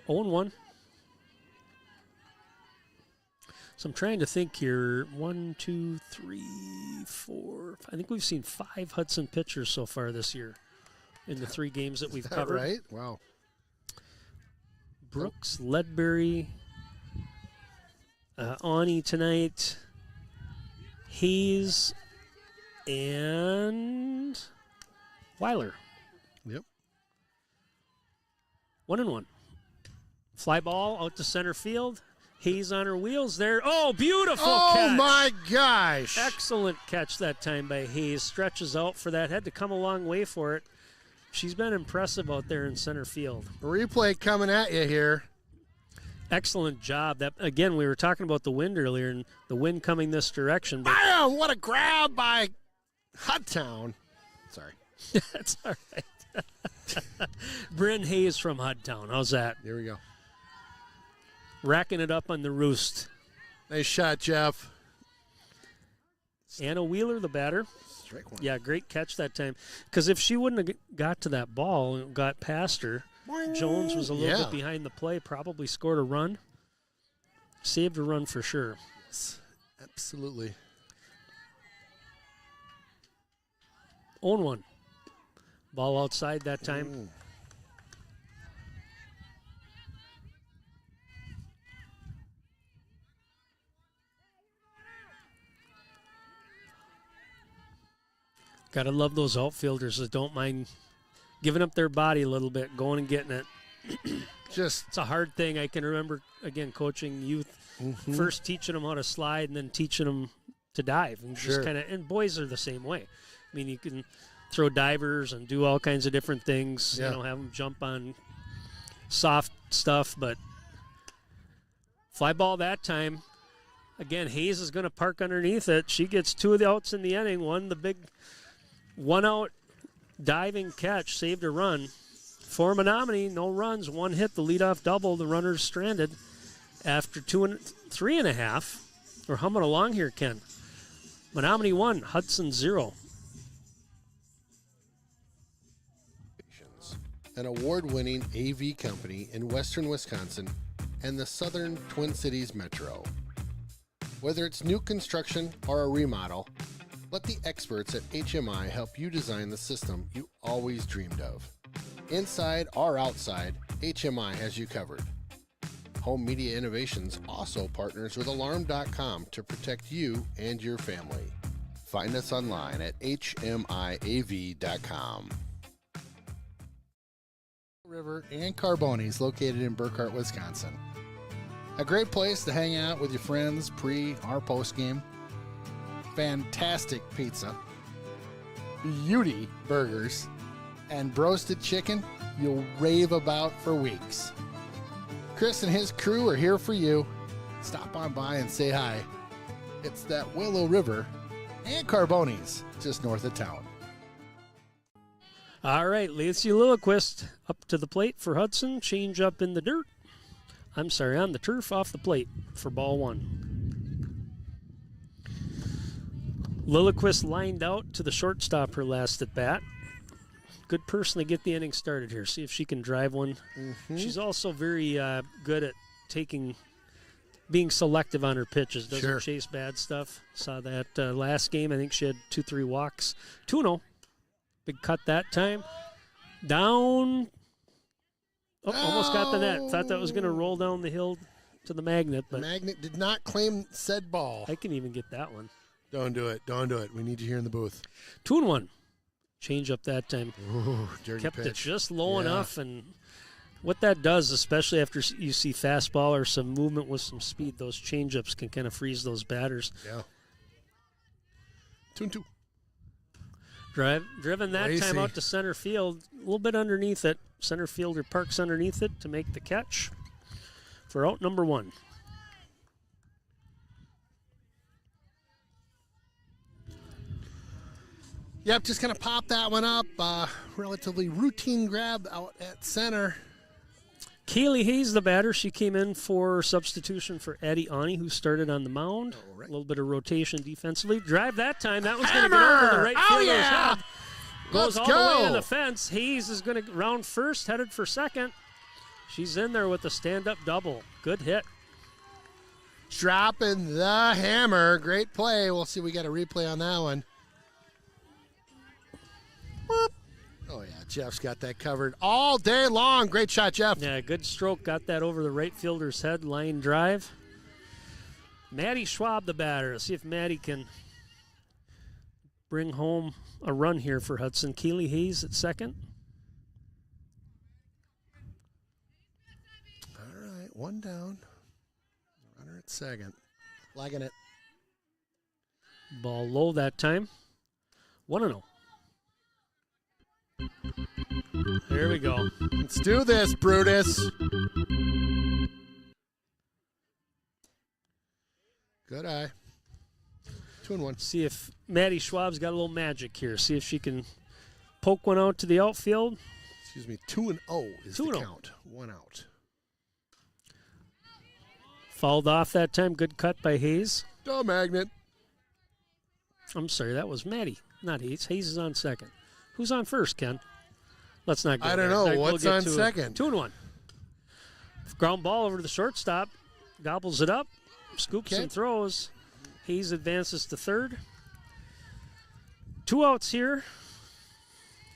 Oh, 1. So I'm trying to think here. 1, 2, 3, 4. I think we've seen 5 Hudson pitchers so far this year in the 3 games that we've covered. Right? Wow. Brooks, Ledbury, Ani tonight, Hayes, and Weiler. Yep. 1-1. Fly ball out to center field. Hayes on her wheels there. Oh, beautiful catch. Oh, my gosh. Excellent catch that time by Hayes. Stretches out for that. Had to come a long way for it. She's been impressive out there in center field. Replay coming at you here. Excellent job. That again, we were talking about the wind earlier, and the wind coming this direction. Bam! What a grab by Hudtown. Sorry. That's all right. Bryn Hayes from Hudtown. How's that? Here we go. Racking it up on the roost. Nice shot, Jeff. Anna Wheeler, the batter. Strike one. Yeah, great catch that time. Because if she wouldn't have got to that ball and got past her, Jones was a little bit behind the play, probably scored a run. Saved a run for sure. Yes, absolutely. 0-1. Ball outside that time. Ooh. Gotta love those outfielders that don't mind giving up their body a little bit, going and getting it. It's a hard thing. I can remember, again, coaching youth, first teaching them how to slide and then teaching them to dive. And just and boys are the same way. I mean, you can throw divers and do all kinds of different things, have them jump on soft stuff, but fly ball that time. Again, Hayes is going to park underneath it. She gets 2 of the outs in the inning. The big one-out diving catch, saved a run. For Menomonie, no runs, 1 hit, the leadoff double. The runner's stranded after 3.5. We're humming along here, Ken. Menomonie 1, Hudson 0. An award-winning AV company in western Wisconsin and the southern Twin Cities metro. Whether it's new construction or a remodel, let the experts at HMI help you design the system you always dreamed of. Inside or outside, HMI has you covered. Home Media Innovations also partners with Alarm.com to protect you and your family. Find us online at hmiav.com. River and Carboni's located in Burkhart, Wisconsin. A great place to hang out with your friends pre or post game. Fantastic pizza, beauty burgers, and roasted chicken you'll rave about for weeks. Chris and his crew are here for you. Stop on by and say hi. It's that Willow River and Carboni's just north of town. All right, Lacey Lilliquist up to the plate for Hudson. Change up in the dirt. On the turf off the plate for ball 1. Lilliquist lined out to the shortstop her last at bat. Good person to get the inning started here. See if she can drive one. She's also very good at being selective on her pitches. Doesn't chase bad stuff. Saw that last game. I think she had 2-3 walks. 2-0. Big cut that time. Down. Oh, almost got the net. Thought that was going to roll down the hill to the magnet. But the magnet did not claim said ball. I can even get that one. Don't do it. Don't do it. We need you here in the booth. 2-1. Change up that time. Ooh, dirty Kept pitch. it just low enough. And what that does, especially after you see fastball or some movement with some speed, those change-ups can kind of freeze those batters. Yeah. 2-2. Driven that time out to center field, a little bit underneath it. Center fielder parks underneath it to make the catch for out number 1. Yep, just going to pop that one up. Relatively routine grab out at center. Kaylee Hayes, the batter, she came in for substitution for Addie Ani, who started on the mound. A little bit of rotation defensively. Drive that time. That one's going to get over the right fielder's head. Goes all the way to the fence. Hayes is going to round first, headed for second. She's in there with a stand-up double. Good hit. Dropping the hammer. Great play. We'll see. We got a replay on that one. Whoop. Oh, yeah. Jeff's got that covered all day long. Great shot, Jeff. Yeah, good stroke. Got that over the right fielder's head. Line drive. Maddie Schwab, the batter. Let's see if Maddie can bring home a run here for Hudson. Keely Hayes at second. All right, one down. Runner at second. Lagging it. Ball low that time. 1-0. Here we go. Let's do this, Brutus. Good eye. 2-1. See if Maddie Schwab's got a little magic here. See if she can poke one out to the outfield. Excuse me, 2-0 is the 2-0. count. 1 out. Fouled off that time. Good cut by Hayes. Oh, Magnet. I'm sorry, that was Maddie, not Hayes. Hayes is on second. Who's on first, Ken? Let's not go I don't there. know. We'll What's get on to second? 2-1. Ground ball over to the shortstop. Gobbles it up. Scoops Okay. and throws. Hayes advances to third. 2 outs here.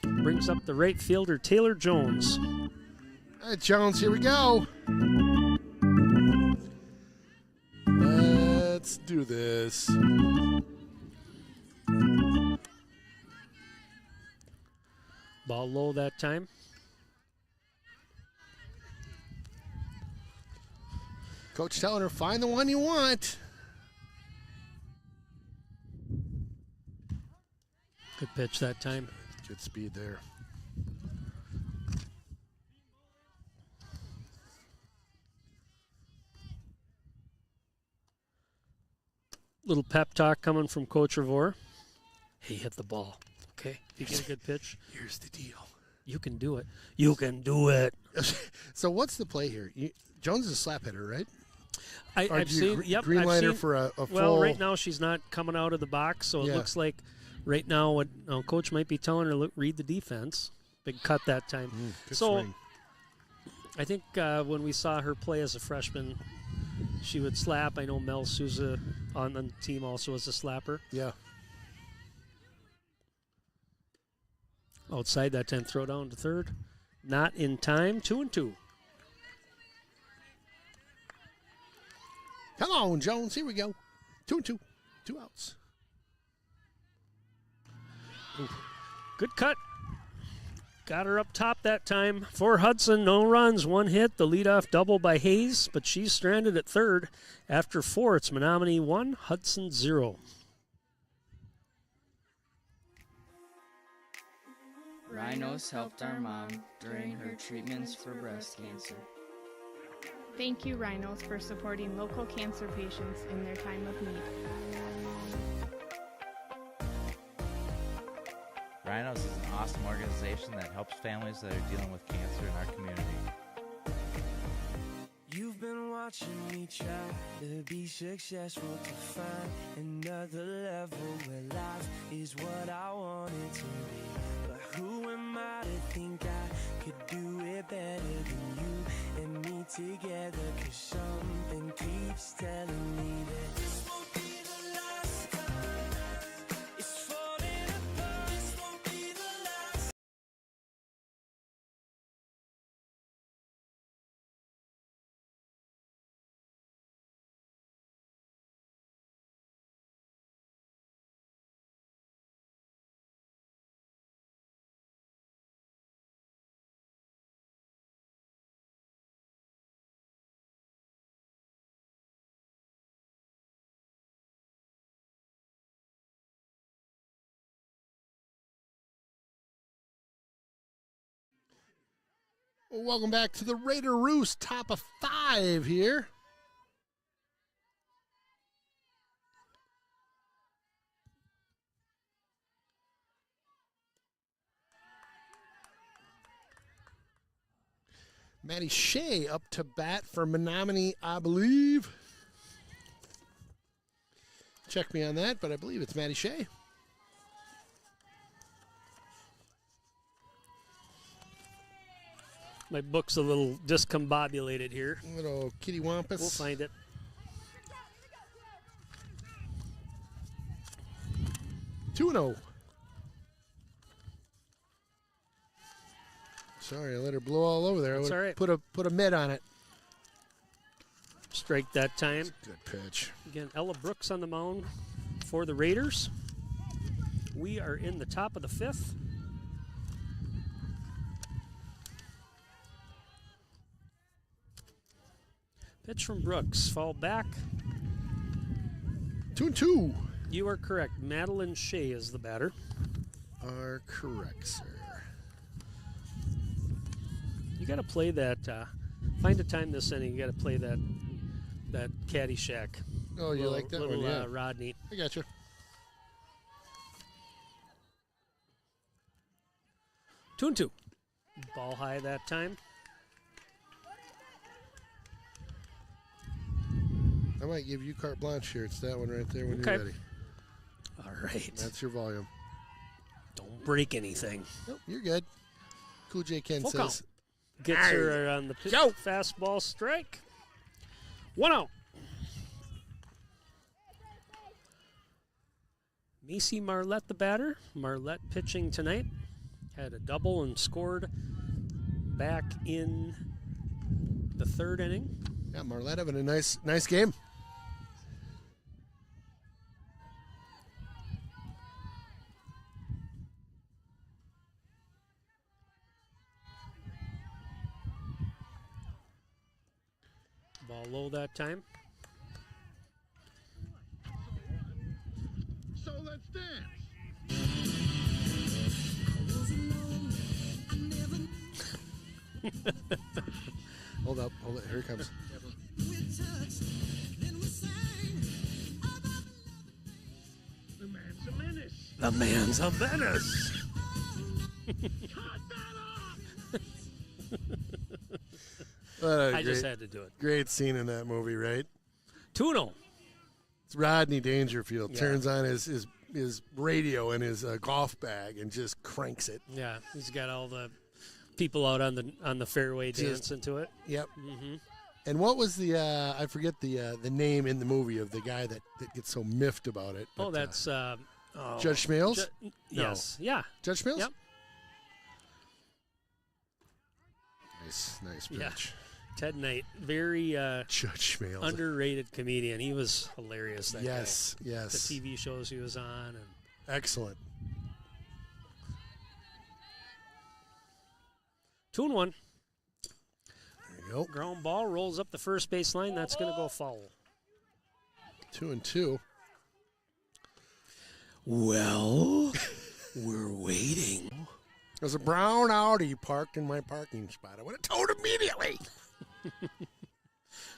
Brings up the right fielder, Taylor Jones. All right, Jones, here we go. Let's do this. Ball low that time. Coach telling her, find the one you want. Good pitch that time. Good speed there. Little pep talk coming from Coach Revore. He hit the ball. Okay, if you get a good pitch, Here's the deal. you can do it. You can do it. So what's the play here? Jones is a slap hitter, right? Or I've do you seen. gr- Yep, green light I've her seen. for a full. Well, right now she's not coming out of the box, so it Yeah. looks like right now what Coach might be telling her, look, read the defense. Big cut that time. Good So swing. I think when we saw her play as a freshman, she would slap. I know Mel Souza on the team also was a slapper. Yeah. Outside that time, throw down to third. Not in time. 2-2. Come on, Jones. Here we go. 2-2. 2 outs. Good cut. Got her up top that time for Hudson. No runs, 1 hit. The leadoff double by Hayes, but she's stranded at third. After 4, it's Menomonie 1, Hudson 0. Rhinos helped our mom during her treatments for breast cancer. Thank you, Rhinos, for supporting local cancer patients in their time of need. Rhinos is an awesome organization that helps families that are dealing with cancer in our community. You've been watching me try to be successful, to find another level where life is what I want it to be. But who am I to think I could do it better than you and me together? 'Cause something keeps telling me that this won't be the last time. It's falling apart, this won't be the last. Welcome back to the Raider Roost top of 5 here. Maddie Shea up to bat for Menomonie, I believe. Check me on that, but I believe it's Maddie Shea. My book's a little discombobulated here. Little kitty wampus. We'll find it. 2-0. Sorry, I let her blow all over there. I That's would all right. put a mitt on it. Strike that time. Good pitch. Again, Ella Brooks on the mound for the Raiders. We are in the top of the 5th. Pitch from Brooks. Fall back. 2-2. You are correct. Madeline Shea is the batter. Are correct, sir. You got to play that. Find a time this inning. You got to play that Caddyshack. Oh, you like that little, one? Yeah. Rodney. I got you. 2-2. Ball high that time. I might give you carte blanche here. It's that one right there when Okay. you're ready. All right. That's your volume. Don't break anything. Nope, you're good. Cool J Ken Full says. count. Gets her on the fastball strike. 1 out. Macy Marlette the batter. Marlette pitching tonight. Had a double and scored back in the 3rd inning. Yeah, Marlette having a nice game. Ball low that time. So let's dance. Hold up. Here it comes. The man's a menace. I just had to do it. Great scene in that movie, right? 2-0. It's Rodney Dangerfield Yeah. turns on his radio in his golf bag and just cranks it. Yeah, he's got all the people out on the fairway dancing to it. Yep. Mm-hmm. And what was the I forget the name in the movie of the guy that gets so miffed about it. Oh, that's Judge Schmales? Yes. Yeah. Judge Schmales? Yep. Nice pitch. Yeah. Ted Knight, very Judge Schmales. underrated comedian. He was hilarious. That Yes. guy. The TV shows he was on. And Excellent. 2-1. There you go. Ground ball rolls up the first base line. That's going to go foul. 2-2. Well, we're waiting. There's a brown Audi parked in my parking spot. I would have towed immediately.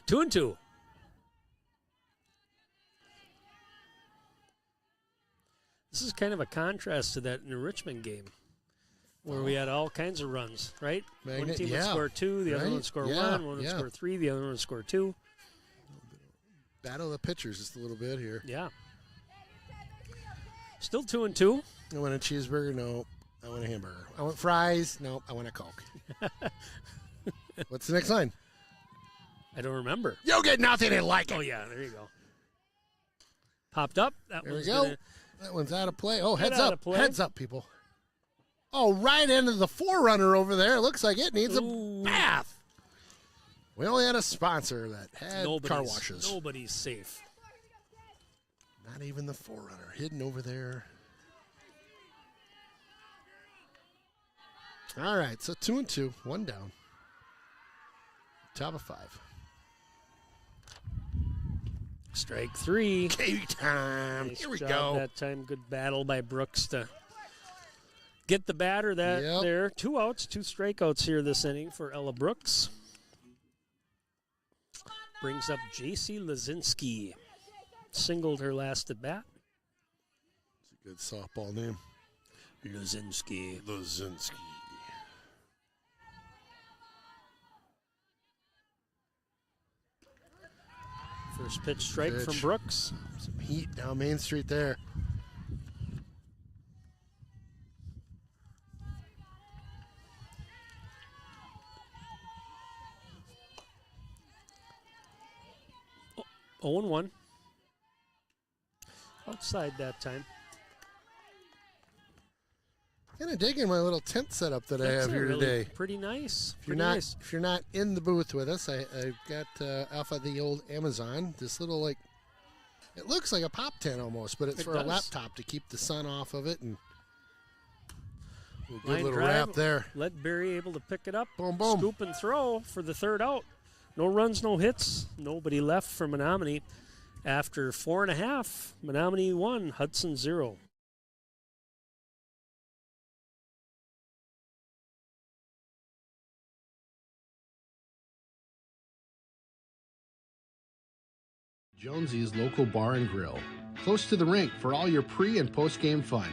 2-2. This is kind of a contrast to that New Richmond game where we had all kinds of runs, right? One team would score 2, the other one would score 1, one would score 3, the other one would score 2. Battle of the pitchers just a little bit here. Yeah. Still 2-2. I want a cheeseburger? No. I want a hamburger. I want fries? No. I want a Coke. What's the next line? I don't remember. You'll get nothing and like it. Oh, yeah, there you go. Popped up. That There we one's go. gonna That one's out of play. Oh, get heads out up. of play. Heads up, people. Oh, right into the forerunner over there. Looks like it needs Ooh. a bath. We only had a sponsor that had car washes. Nobody's safe. Not even the forerunner. Hidden over there. All right, so 2-2. 1 down. Top of 5. Strike 3. K time. Nice Here we job go. that time. Good battle by Brooks to get the batter Yep. there. 2 outs, 2 strikeouts here this inning for Ella Brooks. Brings up J.C. Lazinski. Singled her last at bat. It's a good softball name. Lazinski. Lazinski. First pitch strike Pitch. from Brooks. Some heat down Main Street there. Oh, 0-1. Outside that time. Kind of digging my little tent setup that I have here really today. Pretty nice. If you're Pretty not nice. if you're not in the booth with us, I've got off of the old Amazon this little it looks like a pop tent almost, but it's It for does. a laptop to keep the sun off of it, and a good Line little drive, wrap there. Let Barry able to pick it up. Boom, boom. Scoop and throw for the 3rd out. No runs, no hits. Nobody left for Menomonie. After 4.5, Menomonie 1, Hudson 0. Jonesy's Local Bar and Grill, close to the rink for all your pre- and post-game fun.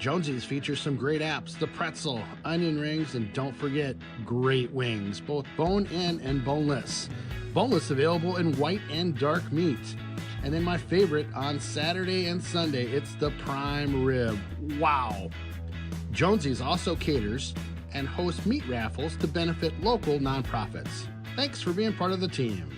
Jonesy's features some great apps, the pretzel, onion rings, and don't forget, great wings, both bone-in and boneless. Boneless available in white and dark meat. And then my favorite, on Saturday and Sunday, it's the prime rib. Wow! Jonesy's also caters and hosts meat raffles to benefit local nonprofits. Thanks for being part of the team.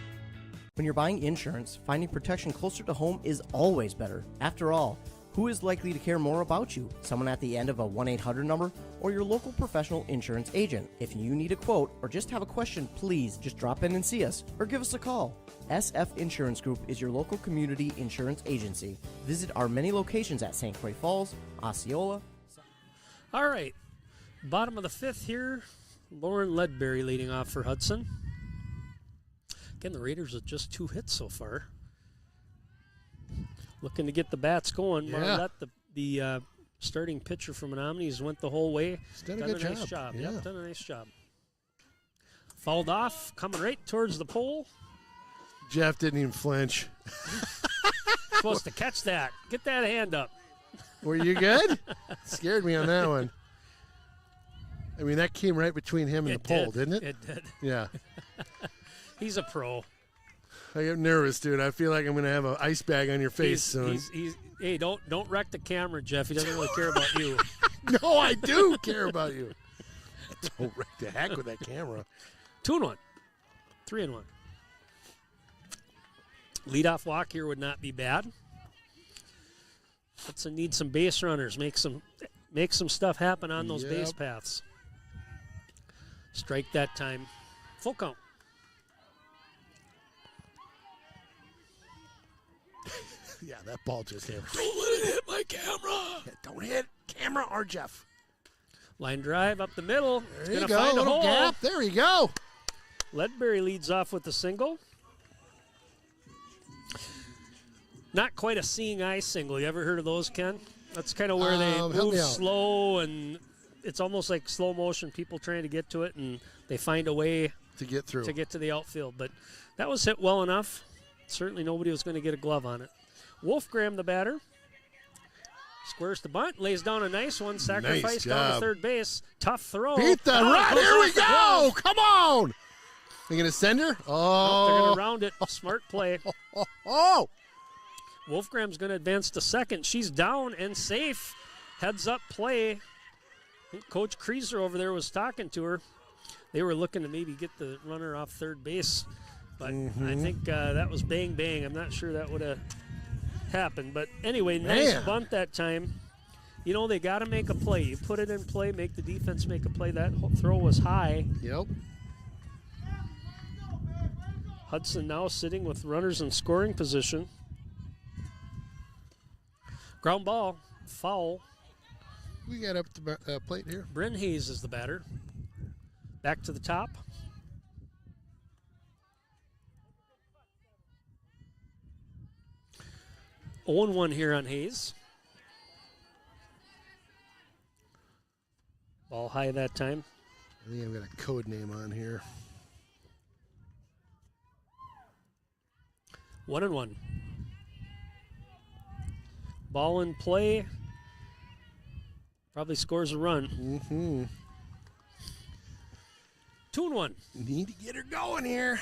When you're buying insurance, finding protection closer to home is always better. After all, who is likely to care more about you? Someone at the end of a 1-800 number or your local professional insurance agent? If you need a quote or just have a question, please just drop in and see us or give us a call. SF Insurance Group is your local community insurance agency. Visit our many locations at St. Croix Falls, Osceola. All right. Bottom of the fifth here. Lauren Ledbury leading off for Hudson. Again, the Raiders with just 2 hits so far. Looking to get the bats going. Yeah. Marlette, the starting pitcher from Menomonie, went the whole way. He's done a good nice job. job. Yeah. Yep, done a nice job. Fouled off, coming right towards the pole. Jeff didn't even flinch. Supposed to catch that. Get that hand up. Were you good? Scared me on that one. I mean, that came right between him and the pole, didn't it? It did. Yeah. He's a pro. I get nervous, dude. I feel like I'm going to have an ice bag on your face soon. Hey, don't wreck the camera, Jeff. He doesn't really care about you. No, I do care about you. Don't wreck the heck with that camera. 2-1. 3-1. Leadoff walk here would not be bad. Hudson needs some base runners. Make some stuff happen on those base paths. Strike that time. Full count. Yeah, that ball just hit. Don't let it hit my camera. Yeah, don't hit camera or Jeff. Line drive up the middle. There you go. Find a little hole. gap. There you go. Ledbury leads off with the single. Not quite a seeing eye single. You ever heard of those, Ken? That's kind of where they move slow, and it's almost like slow motion, people trying to get to it, and they find a way to get through, to get to the outfield. But that was hit well enough. Certainly nobody was going to get a glove on it. Wolfgram, the batter, squares the bunt, lays down a nice one, sacrifice down to third base. Tough throw. Beat the run. Here we go. Come on. They're going to send her? Oh. Nope, they're going to round it. Smart play. Oh. Wolfgram's going to advance to second. She's down and safe. Heads up play. I think Coach Kreeser over there was talking to her. They were looking to maybe get the runner off third base. But I think that was bang, bang. I'm not sure that would have happened. But anyway, nice bunt that time. You know, they got to make a play. You put it in play, make the defense make a play. That throw was high. Yep. Hudson now sitting with runners in scoring position. Ground ball, foul. We got up the plate here. Bryn Hayes is the batter. Back to the top. Oh, 0-1 here on Hayes. Ball high that time. I think I've got a code name on here. 1-1. Ball in play. Probably scores a run. 2-1. Need to get her going here.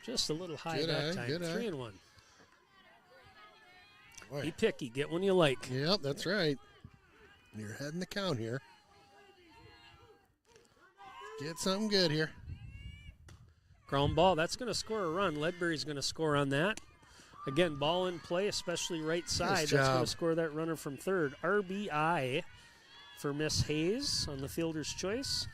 Just a little high that time. 3-1. Boy. Be picky. Get one you like. Yep, that's right. You're heading the count here. Get something good here. Ground ball. That's going to score a run. Ledbury's going to score on that. Again, ball in play, especially right side. Nice That's job. going to score that runner from third. RBI for Miss Hayes on the fielder's choice.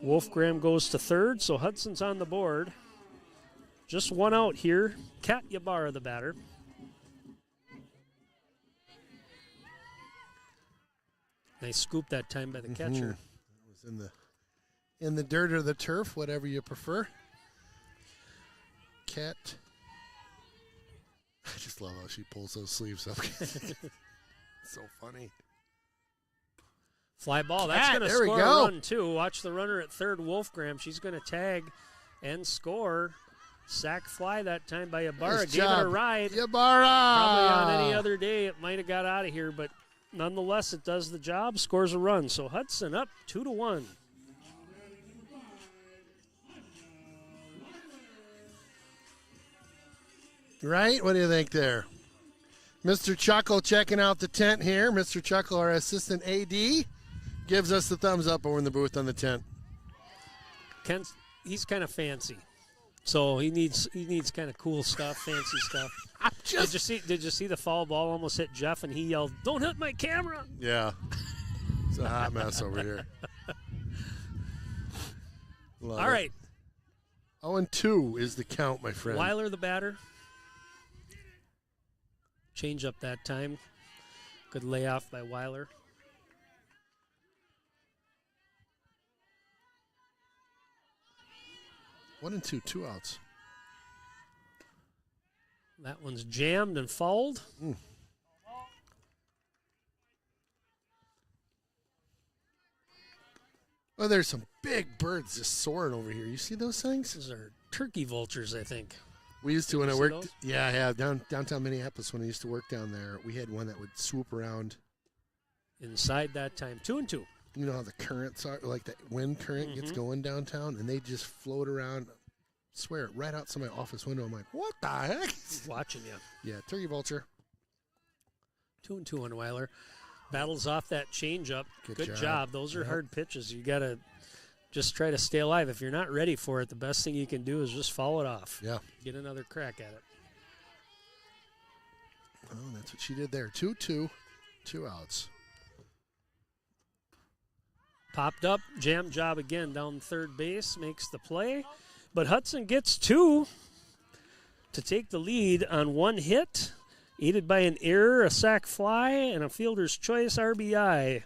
Wolfgram goes to third, so Hudson's on the board. Just one out here. Kat Ybarra, the batter. Nice scoop that time by the catcher. It was in the dirt or the turf, whatever you prefer. Cat. I just love how she pulls those sleeves up. So funny. Fly ball. That's going to there we score go. a run, too. Watch the runner at third, Wolfgram. She's going to tag and score. Sack fly that time by Ybarra. Nice Gave job. it a ride. Ybarra! Probably on any other day it might have got out of here, but nonetheless it does the job, scores a run. So Hudson up 2-1. Right? What do you think there? Mr. Chuckle checking out the tent here. Mr. Chuckle, our assistant AD, gives us the thumbs up over in the booth on the tent. He's kind of fancy. So he needs kind of cool stuff, fancy stuff. Did you see the foul ball almost hit Jeff and he yelled, "Don't hit my camera." Yeah. It's a hot mess over here. All right. 0-2 is the count, my friend. Weiler the batter. Change up that time. Good layoff by Weiler. One and two, 2 outs. That one's jammed and fouled. Oh, there's some big birds just soaring over here. You see those things? Those are turkey vultures, I think. We used to when I See worked. those? Yeah, I have downtown Minneapolis when I used to work down there. We had one that would swoop around. Inside that time, 2-2. You know how the currents are, like the wind current gets going downtown, and they just float around. Swear, right outside my office window. I'm like, what the heck? Watching you. Yeah, turkey vulture. 2-2 on Weiler. Battles off that changeup. Good job. job. Those are Yep. hard pitches. You got to just try to stay alive. If you're not ready for it, the best thing you can do is just foul it off. Yeah. Get another crack at it. Oh, that's what she did there. 2-2, 2 outs. Popped up. Jam job again down third base. Makes the play. But Hudson gets 2 to take the lead on 1 hit. Aided by an error, a sac fly, and a fielder's choice RBI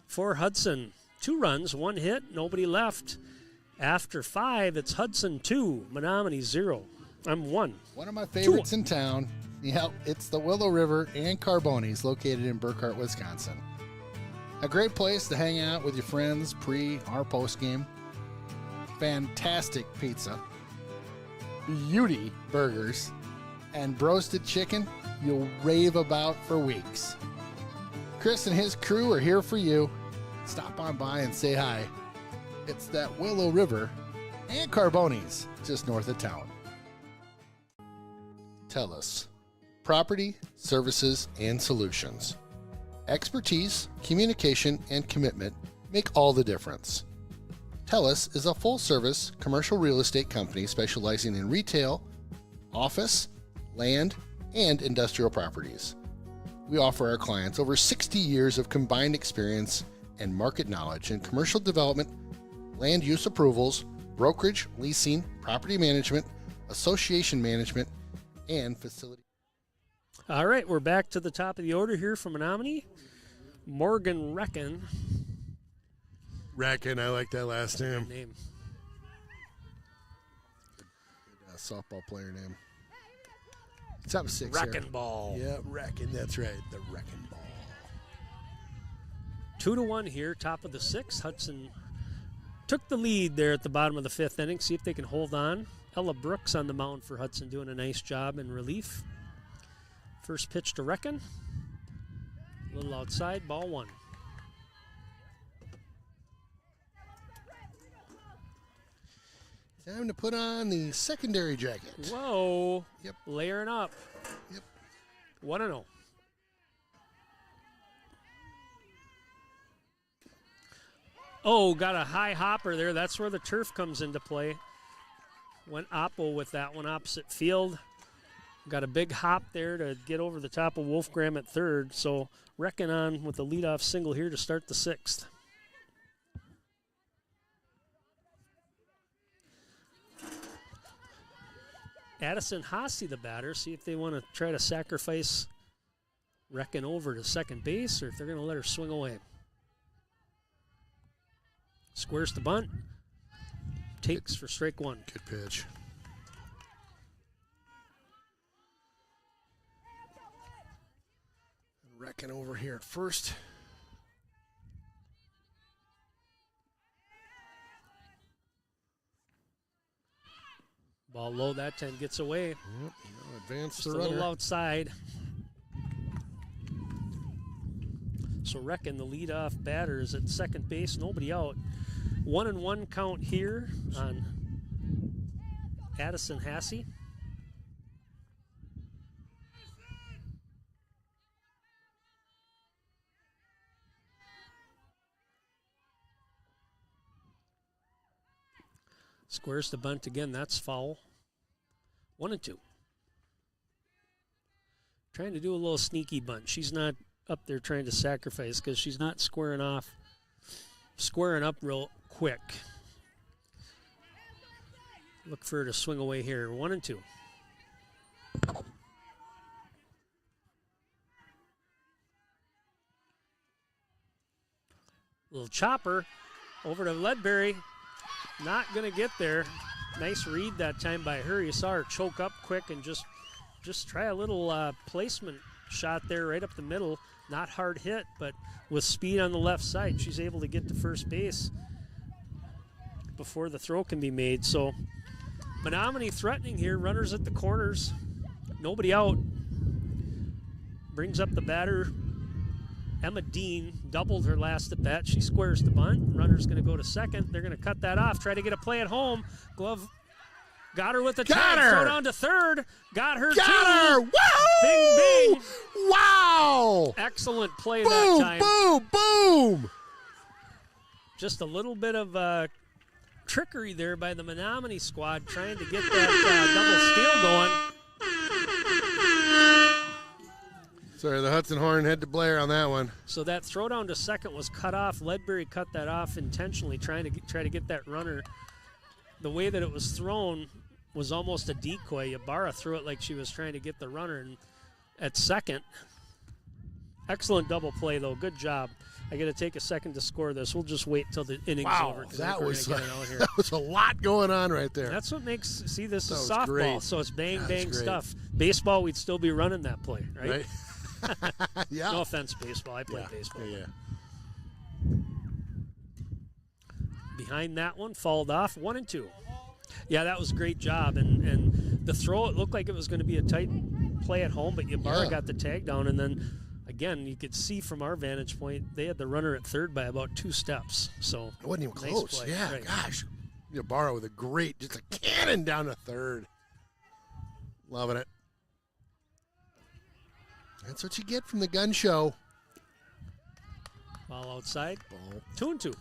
for Hudson. 2 runs, 1 hit, nobody left. After 5, it's Hudson 2, Menomonie 0. I'm 1. One of my favorites in town. Yep, it's the Willow River and Carbonies located in Burkhart, Wisconsin. A great place to hang out with your friends pre or post game. Fantastic pizza, beauty burgers, and roasted chicken you'll rave about for weeks. Chris and his crew are here for you. Stop on by and say hi. It's that Willow River and Carbonies just north of town. TELUS. Property, services, and solutions. Expertise, communication, and commitment make all the difference. TELUS is a full-service commercial real estate company specializing in retail, office, land, and industrial properties. We offer our clients over 60 years of combined experience and market knowledge in commercial development, land use approvals, brokerage, leasing, property management, association management, and facility. All right, we're back to the top of the order here from Menomonie. Morgan Recken. Reckon, I like that last name. Name. Softball player name. Top 6 here. Wrecking Ball. Yeah, Reckon, that's right. The Wrecking Ball. 2-1 here, top of the 6th. Hudson took the lead there at the bottom of the 5th inning. See if they can hold on. Ella Brooks on the mound for Hudson doing a nice job in relief. First pitch to Reckon. A little outside, ball 1. Time to put on the secondary jacket. Whoa. Yep. Layering up. Yep. 1-0. Oh, got a high hopper there. That's where the turf comes into play. Went oppo with that one opposite field. Got a big hop there to get over the top of Wolfgram at third. So Reckon on with the leadoff single here to start the 6th. Addison Haase, the batter. See if they want to try to sacrifice Reckon over to second base or if they're going to let her swing away. Squares the bunt. Takes for strike 1. Good pitch. Reckon over here at first. Ball low that time, gets away. Yep. Advance Just the a runner. little outside. So Reckon, the leadoff batter, is at second base. Nobody out. 1-1 count here on Addison Hassey. Squares the bunt again. That's foul. 1-2. Trying to do a little sneaky bunt. She's not up there trying to sacrifice because she's not squaring up real quick. Look for her to swing away here. 1-2. Little chopper over to Ledbury. Not going to get there. Nice read that time by her. You saw her choke up quick and just try a little placement shot there right up the middle. Not hard hit, but with speed on the left side, she's able to get to first base before the throw can be made. So Menomonie threatening here. Runners at the corners. Nobody out. Brings up the batter. Emma Dean doubled her last at bat. She squares the bunt. Runner's going to go to second. They're going to cut that off. Try to get a play at home. Glove got her with the tag. Throw down to third. Got her. Woo! Bing, bing. Wow! Excellent play Boom, that time. boom, boom! Just a little bit of trickery there by the Menomonie squad trying to get that double steal going. Sorry, the Hudson horn had to blare on that one. So that throw down to second was cut off. Ledbury cut that off intentionally, try to get that runner. The way that it was thrown was almost a decoy. Ibarra threw it like she was trying to get the runner and at second. Excellent double play, though. Good job. I got to take a second to score this. We'll just wait till the inning's over. That was a lot going on right there. That's what makes, see, this is That was softball, great. so it's bang, That's bang great. stuff. Baseball, we'd still be running that play, right? Right? Yeah. No offense, baseball. I play baseball. Yeah. Behind that one, fouled off, 1-2. Yeah, that was a great job. And the throw, it looked like it was going to be a tight play at home, but Ibarra got the tag down. And then, again, you could see from our vantage point, they had the runner at third by about 2 steps. So It wasn't even nice close. play. Yeah, Right. gosh. Ibarra with just a cannon down to third. Loving it. That's what you get from the gun show. Ball outside, Ball. 2-2.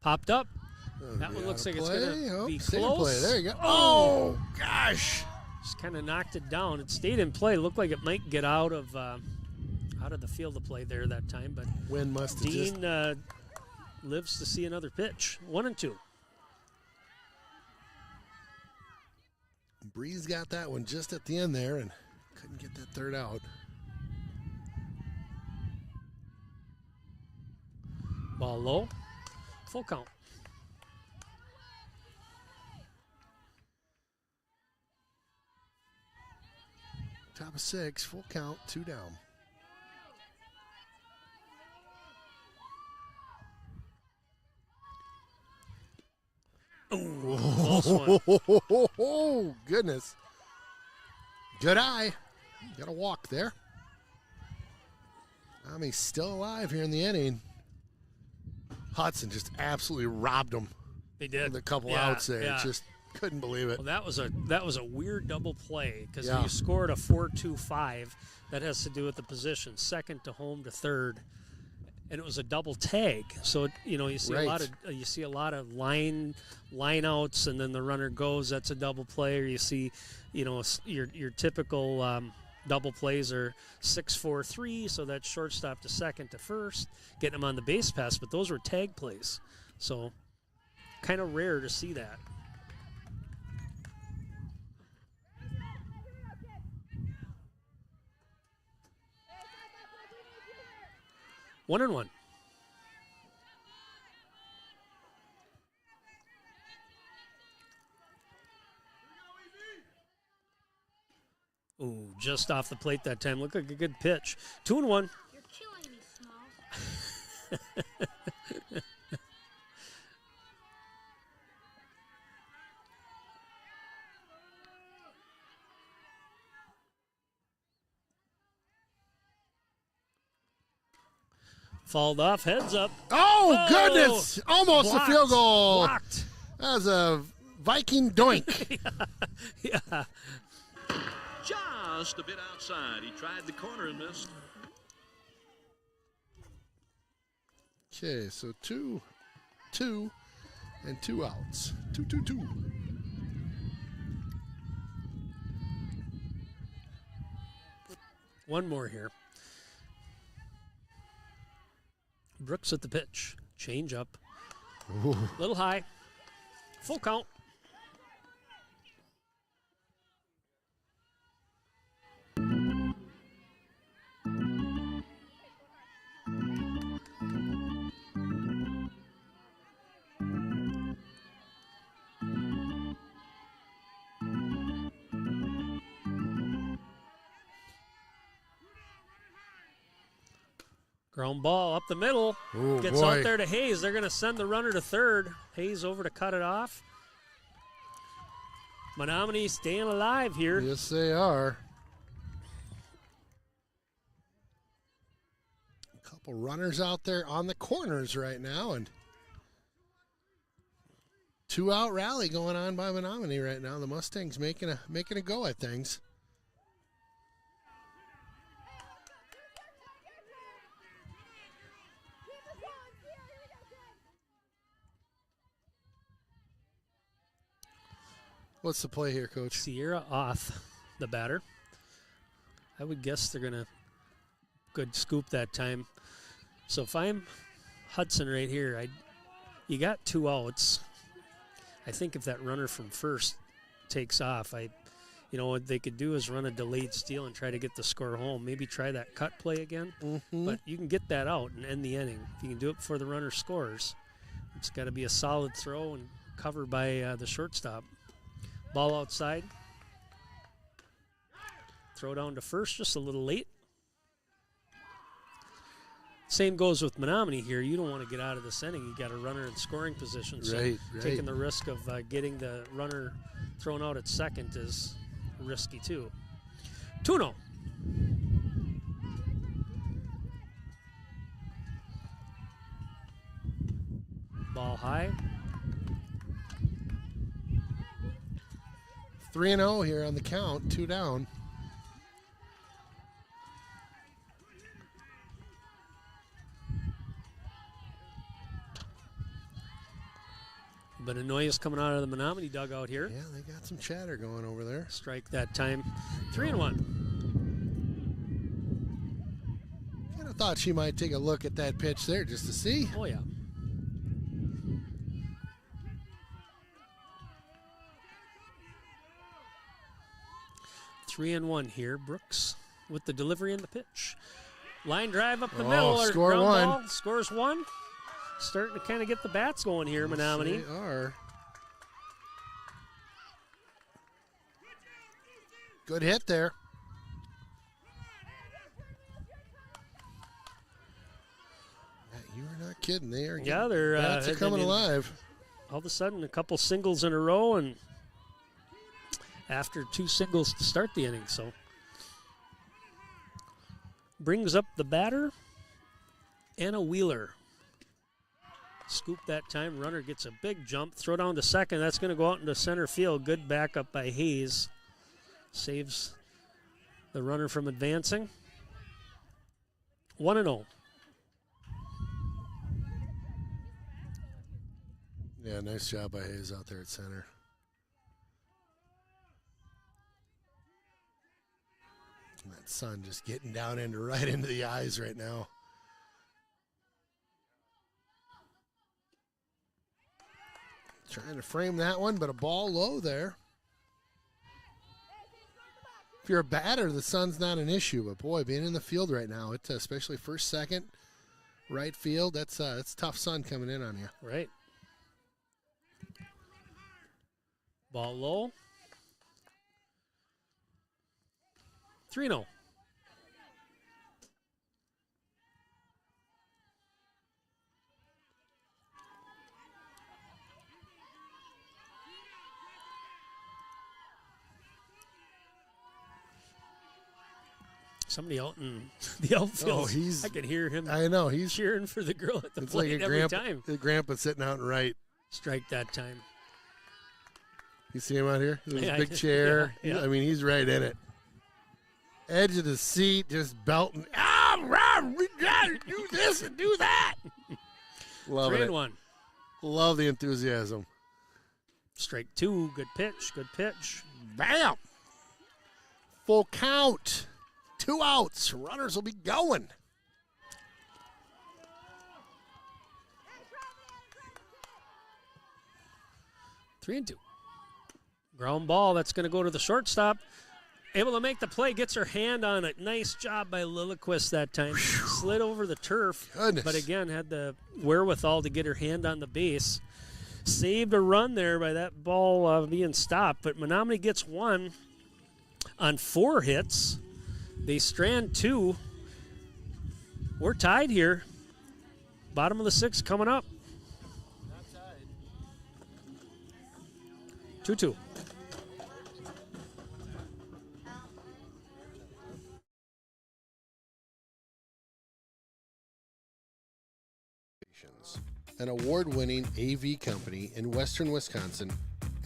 Popped up. That one looks like it's going to be close. Play. There you go. Oh, gosh. Just kind of knocked it down. It stayed in play. Looked like it might get out of the field of play there that time. But Wind must have just... Dean lives to see another pitch. 1-2. Breeze got that one just at the end there and couldn't get that third out. Ball low. Full count. Top of 6, full count, 2 down. Close one. Oh, goodness. Good eye. Got a walk there. He's still alive here in the inning. Hudson just absolutely robbed him. They did. With a couple Yeah, outs there. yeah. Just couldn't believe it. Well, that was a weird double play because Yeah. you scored a 4-2-5. That has to do with the position, second to home to third, and it was a double tag. So you see a lot of line outs, and then the runner goes. That's a double play. Or you see, your typical double plays are 6-4-3. So that's shortstop to second to first, getting them on the base pass. But those were tag plays, so kind of rare to see that. One and one. Ooh, just off the plate that time. Looked like a good pitch. 2-1. You're killing me, Smalls. Fouled off, heads up. Oh, goodness. Almost blocked, a field goal. Blocked. That was a Viking doink. Yeah. Just a bit outside. He tried the corner and missed. Okay, so 2, 2, and 2 outs. 2, 2, 2. One more here. Brooks at the pitch. Change up. Ooh. Little high. Full count. Ground ball up the middle. Oh, Gets boy. out there to Hayes. They're going to send the runner to third. Hayes over to cut it off. Menomonie staying alive here. Yes, they are. A couple runners out there on the corners right now, and 2-out rally going on by Menomonie right now. The Mustangs making a go at things. What's the play here, Coach? Sierra Oth, the batter. I would guess they're going to good scoop that time. So if I'm Hudson right here, you got 2 outs. I think if that runner from first takes off, what they could do is run a delayed steal and try to get the score home. Maybe try that cut play again. Mm-hmm. But you can get that out and end the inning. If you can do it before the runner scores, it's got to be a solid throw and covered by the shortstop. Ball outside. Throw down to first, just a little late. Same goes with Menomonie here. You don't want to get out of this inning. You got a runner in scoring position. So Right. taking the risk of getting the runner thrown out at second is risky too. 2-0. Ball high. 3-0 here on the count, 2 down. Menomonie is coming out of the Menomonie dugout here. Yeah, they got some chatter going over there. Strike that time. 3-1. Kind of thought she might take a look at that pitch there just to see. Oh, yeah. Three and 1 here. Brooks with the delivery and the pitch. Line drive up the middle. Or score ground one. ball. Scores 1. Starting to kind of get the bats going here, Menomonie. They are. Good hit there. You are not kidding. They are. Yeah, they're bats are coming alive. All of a sudden, a couple singles in a row, and after 2 singles to start the inning, so brings up the batter, Anna Wheeler. Scoop that time. Runner gets a big jump. Throw down to second. That's going to go out into center field. Good backup by Hayes. Saves the runner from advancing. 1-0. Yeah, nice job by Hayes out there at center. And that sun just getting down right into the eyes right now. Trying to frame that one, but a ball low there. If you're a batter, the sun's not an issue. But boy, being in the field right now, it's especially first, second, right field. That's tough sun coming in on you. Right. Ball low. 3-0. Somebody out in the outfield. I can hear him. I know he's cheering for the girl at the it's plate like a every grandpa, time. The grandpa sitting out and right. Strike that time. You see him out here? His Yeah, big chair. yeah. I mean, he's right in it. Edge of the seat, just belting. We gotta do this and do that. Loving it. 3-1. Love the enthusiasm. Strike 2. Good pitch. Good pitch. Bam. Full count. 2 outs. Runners will be going. Three and 2. Ground ball. That's going to go to the shortstop. Able to make the play. Gets her hand on it. Nice job by Lilliquist that time. Slid over the turf. Goodness. But again, had the wherewithal to get her hand on the base. Saved a run there by that ball being stopped. But Menomonie gets 1 on 4 hits. They strand 2. We're tied here. Bottom of the 6th coming up. 2-2. An award-winning AV company in western Wisconsin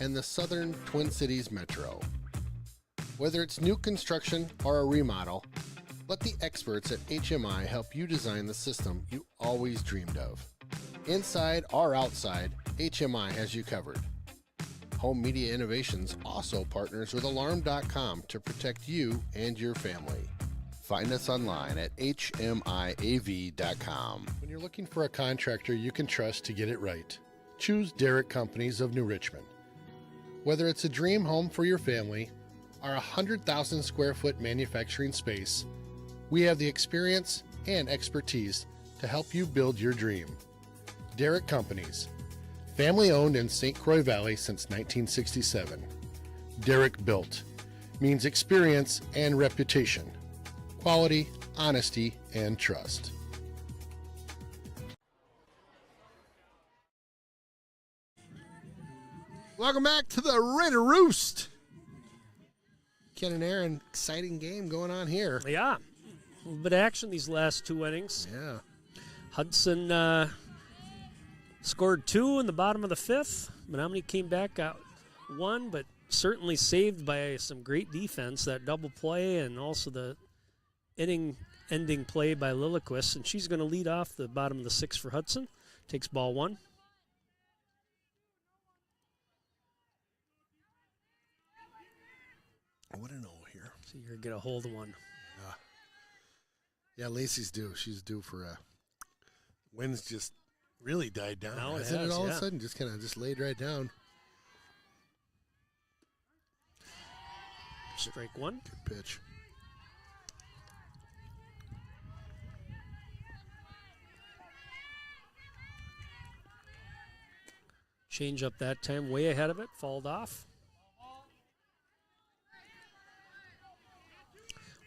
and the southern Twin Cities metro. Whether it's new construction or a remodel, let the experts at HMI help you design the system you always dreamed of. Inside or outside, HMI has you covered. Home Media Innovations also partners with Alarm.com to protect you and your family. Find us online at hmiav.com. When you're looking for a contractor you can trust to get it right, choose Derrick Companies of New Richmond. Whether it's a dream home for your family or a 100,000 square foot manufacturing space, we have the experience and expertise to help you build your dream. Derrick Companies, family owned in St. Croix Valley since 1967. Derrick Built means experience and reputation. Quality, honesty, and trust. Welcome back to the Raider Roost. Ken and Aaron, exciting game going on here. Yeah. A little bit of action these last 2 innings. Yeah. Hudson scored 2 in the bottom of the 5th. Menomonie came back, got 1, but certainly saved by some great defense, that double play, and also the inning-ending play by Lilliquist. And she's going to lead off the bottom of the 6th for Hudson. Takes ball 1. What an O here. So you're going to get a hold of one. Yeah, Lacey's due. She's due for a wind's just really died down. Now it Hasn't has, it all of yeah. a sudden just kind of just laid right down? Strike 1. Good pitch. Change up that time, way ahead of it, fouled off.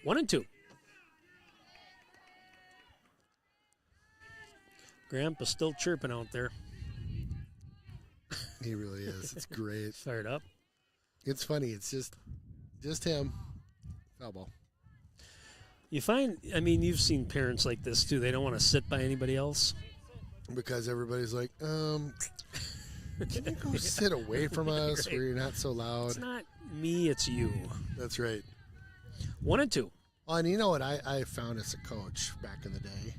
1-2. Grandpa's still chirping out there. He really is. It's great. Fired up. It's funny. It's just him. Foul ball. You find, I mean, you've seen parents like this too. They don't want to sit by anybody else. Because everybody's like, can you go sit away from us Right. where you're not so loud? It's not me, it's you. That's right. 1-2. Well, and you know what I found as a coach back in the day?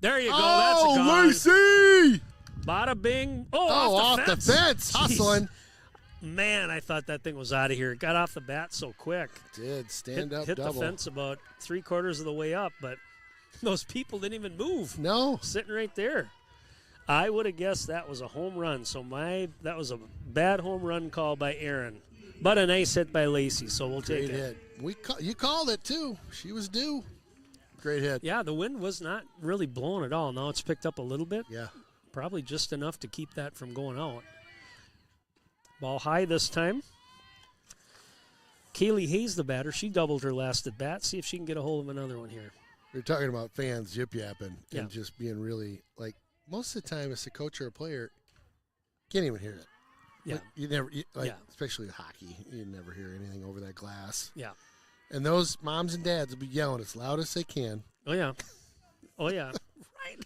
There you go. Oh, That's a gone. Lacey! Bada bing. Oh, off the fence. Jeez. Hustling. Man, I thought that thing was out of here. It got off the bat so quick. Did. Stand up Hit double. the fence about 3/4 of the way up, but those people didn't even move. No. Sitting right there. I would have guessed that was a home run. So that was a bad home run call by Aaron. But a nice hit by Lacey, so we'll take Great it. hit. You called it, too. She was due. Great hit. Yeah, the wind was not really blowing at all. Now it's picked up a little bit. Yeah. Probably just enough to keep that from going out. Ball high this time. Kaylee Hayes, the batter, she doubled her last at bat. See if she can get a hold of another one here. You're talking about fans yip-yapping Yeah. and just being really, like, most of the time as a coach or a player, can't even hear it. Yeah. Like, you never, Yeah. especially with hockey, you never hear anything over that glass. Yeah. And those moms and dads will be yelling as loud as they can. Oh, yeah. Oh, yeah. Right.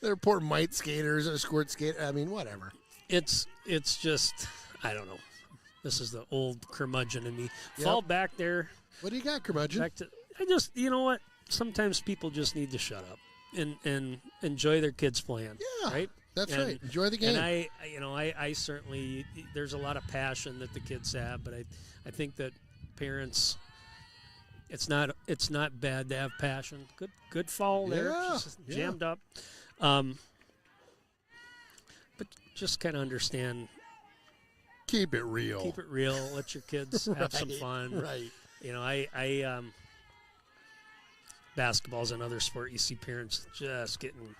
They're poor mite skaters or squirt skate. I mean, whatever. It's just, I don't know. This is the old curmudgeon in me. Yep. Fall back there. What do you got, curmudgeon? Back to, you know what? Sometimes people just need to shut up and enjoy their kids playing. Yeah, right. That's right. Enjoy the game. And I certainly, there's a lot of passion that the kids have, but I think that parents, it's not bad to have passion. Good fall there. Yeah, Just jammed up. But just kind of understand. Keep it real. Keep it real. Let your kids have some fun. Right. You know, I basketball's another sport. You see parents just getting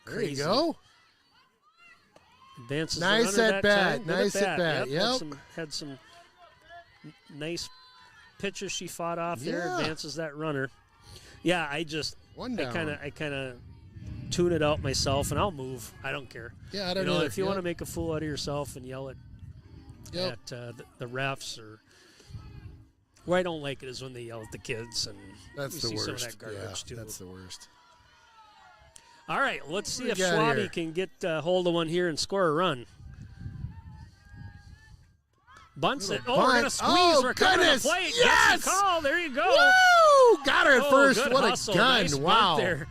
crazy. There you go. Advances Nice the runner at that bat. time. Good Nice at at bat. Yep. Had some nice pitches she fought off there. Yeah. Advances that runner. Yeah, I down. kind of tune it out myself, and I'll move. I don't care. Yeah, I don't know. either. If you Yep. want to make a fool out of yourself and yell at Yep. the refs, or where I don't like it is when they yell at the kids, and That's you the see worst. some of that garbage too. That's the worst. All right, let's see if we got Schwabe here? can get hold of one here and score a run. Bunts it. Oh, we're going to squeeze. Oh, we're coming to the goodness. plate. Yes! Gets the call. There you go. Woo! Got her at first. Good What hustle. a gun. Nice bunt Wow. there.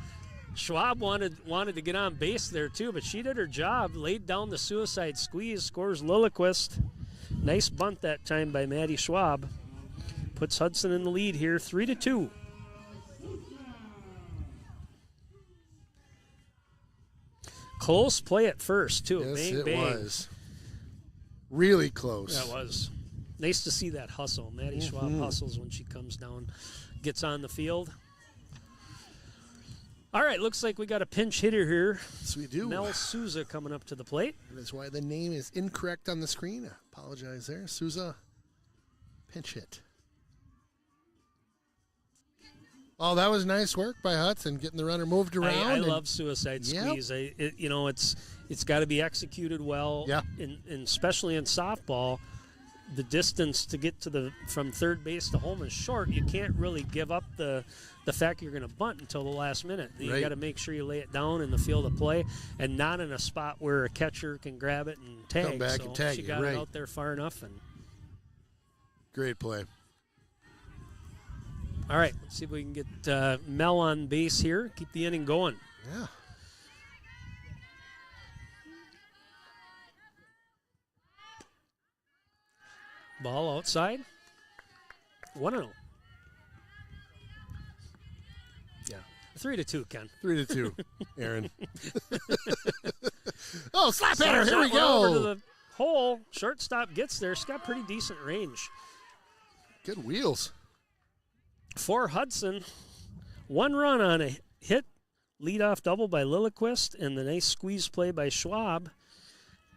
Schwab wanted to get on base there, too, but she did her job. Laid down the suicide squeeze. Scores Lilliquist. Nice bunt that time by Maddie Schwab. Puts Hudson in the lead here, 3-2. Close play at first, too. Yes, bang, it bang. was. Really close. Yeah, it was. Nice to see that hustle. Maddie Schwab hustles when she comes down, gets on the field. All right, looks like we got a pinch hitter here. Yes, we do. Mel Souza coming up to the plate. That's why the name is incorrect on the screen. I apologize there. Souza, pinch hit. Oh, that was nice work by Hudson, getting the runner moved around. I and- love suicide Yep. squeeze. It's got to be executed well. Yeah. And especially in softball, the distance to get from third base to home is short. You can't really give up the fact you're going to bunt until the last minute. You Right. got to make sure you lay it down in the field of play and not in a spot where a catcher can grab it and tag. Come back so and tag she you, got right. it out there far enough. And Great play. all right, let's see if we can get Mel on base here. Keep the inning going. Yeah. Ball outside. 1-0. Yeah. 3-2, Ken. 3-2, Aaron. Oh, slap Slaps hitter. Here we that one over to go. the hole. Shortstop gets there. She's got pretty decent range. Good wheels. For Hudson, 1 run on a hit, leadoff double by Lilliquist, and the nice squeeze play by Schwab.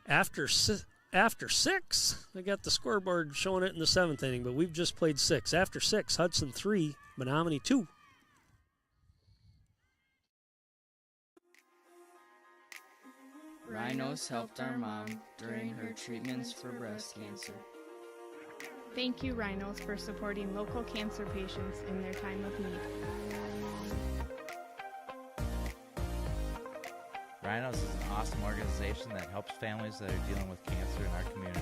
After 6, I got the scoreboard showing it in the 7th inning, but we've just played 6. After 6, Hudson 3, Menomonie 2. Rhinos helped our mom during her treatments for breast cancer. Thank you, Rhinos, for supporting local cancer patients in their time of need. Rhinos is an awesome organization that helps families that are dealing with cancer in our community.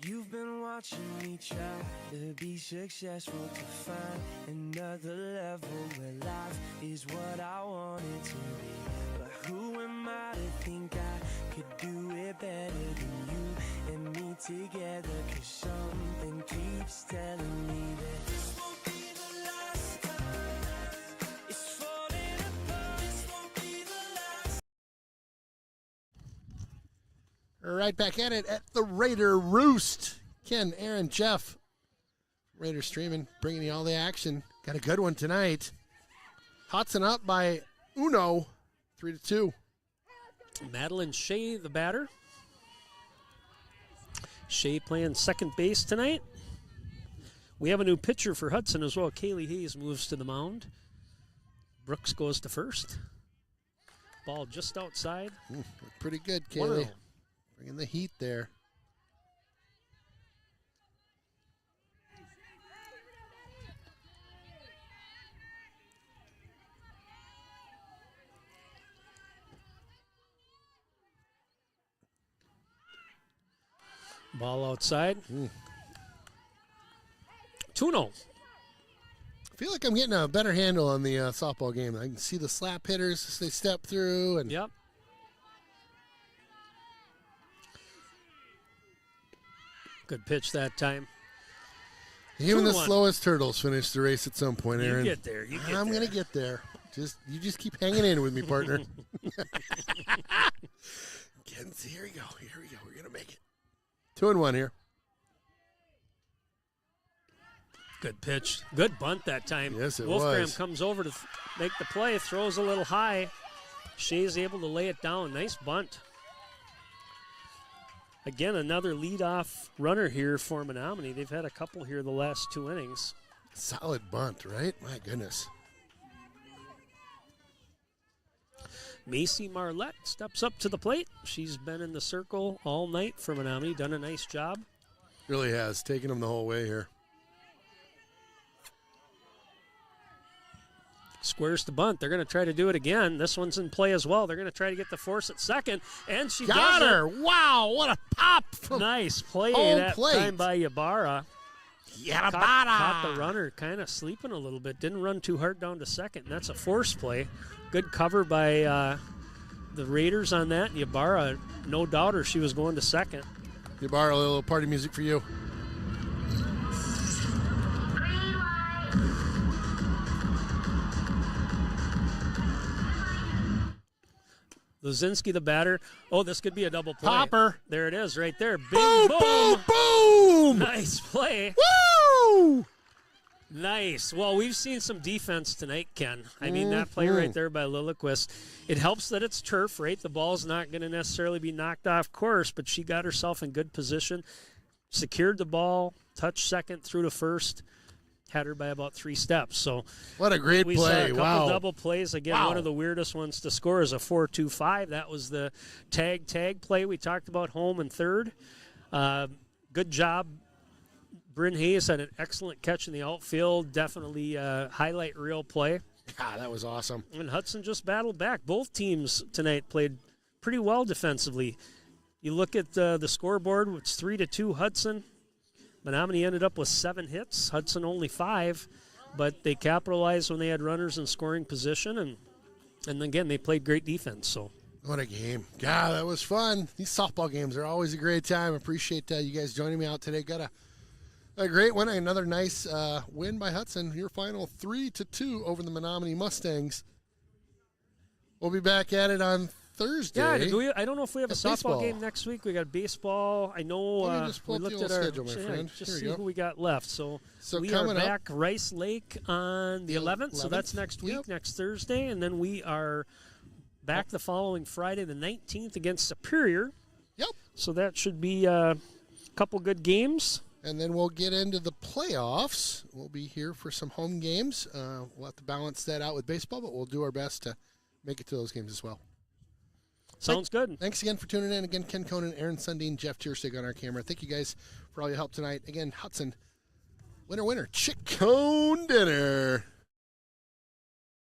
You've been watching me try to be successful, to find another level where life is what I want it to be. But who am I to think I could do it better than you and me together? 'Cause something keeps telling me that this won't be the last time. It's falling apart, this won't be the last. Right back at it at the Raider Roost. Ken, Aaron, Jeff. Raider streaming, bringing you all the action. Got a good one tonight. Hudson up by Uno, 3-2. Madeline Shea, the batter. Shea playing second base tonight. We have a new pitcher for Hudson as well. Kaylee Hayes moves to the mound. Brooks goes to first. Ball just outside. Pretty good, 1-0. Kaylee. Bringing the heat there. Ball outside. 2-0. I feel like I'm getting a better handle on the softball game. I can see the slap hitters as they step through. And Yep. Good pitch that time. Even the 2-1. slowest turtles finish the race at some point, Aaron. You get there. I'm going to get there. You just keep hanging in with me, partner. Here we go. We're going to make it. 2-1 here. Good pitch. Good bunt that time. Yes, it Wolfgram was. comes over to make the play, throws a little high. Shea's able to lay it down. Nice bunt. Again, another leadoff runner here for Menomonie. They've had a couple here the last 2 innings. Solid bunt, right? My goodness. Macy Marlette steps up to the plate. She's been in the circle all night for Menomonie. Done a nice job. Really has. Taken them the whole way here. Squares to bunt. They're going to try to do it again. This one's in play as well. They're going to try to get the force at second, and she Got does her. it. Wow, what a pop from Nice play home that plate. time by Ybarra. Yabara. Caught the runner kind of sleeping a little bit. Didn't run too hard down to second, and that's a force play. Good cover by the Raiders on that. Ybarra, no doubter she was going to second. Yabara, a little party music for you. Luzinski, the batter. Oh, this could be a double play. Popper. There it is right there. Big Boom, boom. boom, boom. Nice play. Woo! Nice. Well, we've seen some defense tonight, Ken. I mean, that play right there by Lilliquist. It helps that it's turf, right? The ball's not going to necessarily be knocked off course, but she got herself in good position, secured the ball, touched second through to first, had her by about 3 steps. So what a great we play. saw a couple Wow. double plays. Again, Wow. one of the weirdest ones to score is a 4-2-5. That was the tag play we talked about, home and third. Good job. Bryn Hayes had an excellent catch in the outfield. Definitely highlight reel play. God, that was awesome. And Hudson just battled back. Both teams tonight played pretty well defensively. You look at the scoreboard, it's 3-2 Hudson. Menomonie ended up with 7 hits. Hudson only 5, but they capitalized when they had runners in scoring position, and again, they played great defense. So what a game. God, that was fun. These softball games are always a great time. Appreciate you guys joining me out today. Got a great one. Another nice win by Hudson. Your final 3-2 over the Menomonie Mustangs. We'll be back at it on Thursday. Yeah, I don't know if we have a softball baseball game next week. We got baseball. I know Let me just pull we up the looked old at our schedule, my friend. Just Here see we go. who we got left. So we are coming up- back Rice Lake on the 11th. So that's 11th. next week, Yep. next Thursday, and then we are back the following Friday, the 19th, against Superior. Yep. So that should be a couple good games. And then we'll get into the playoffs. We'll be here for some home games. We'll have to balance that out with baseball, but we'll do our best to make it to those games as well. Sounds good. Thanks again for tuning in. Again, Ken Conan, Aaron Sundin, Jeff Tierstig on our camera. Thank you guys for all your help tonight. Again, Hudson, winner, chick cone dinner.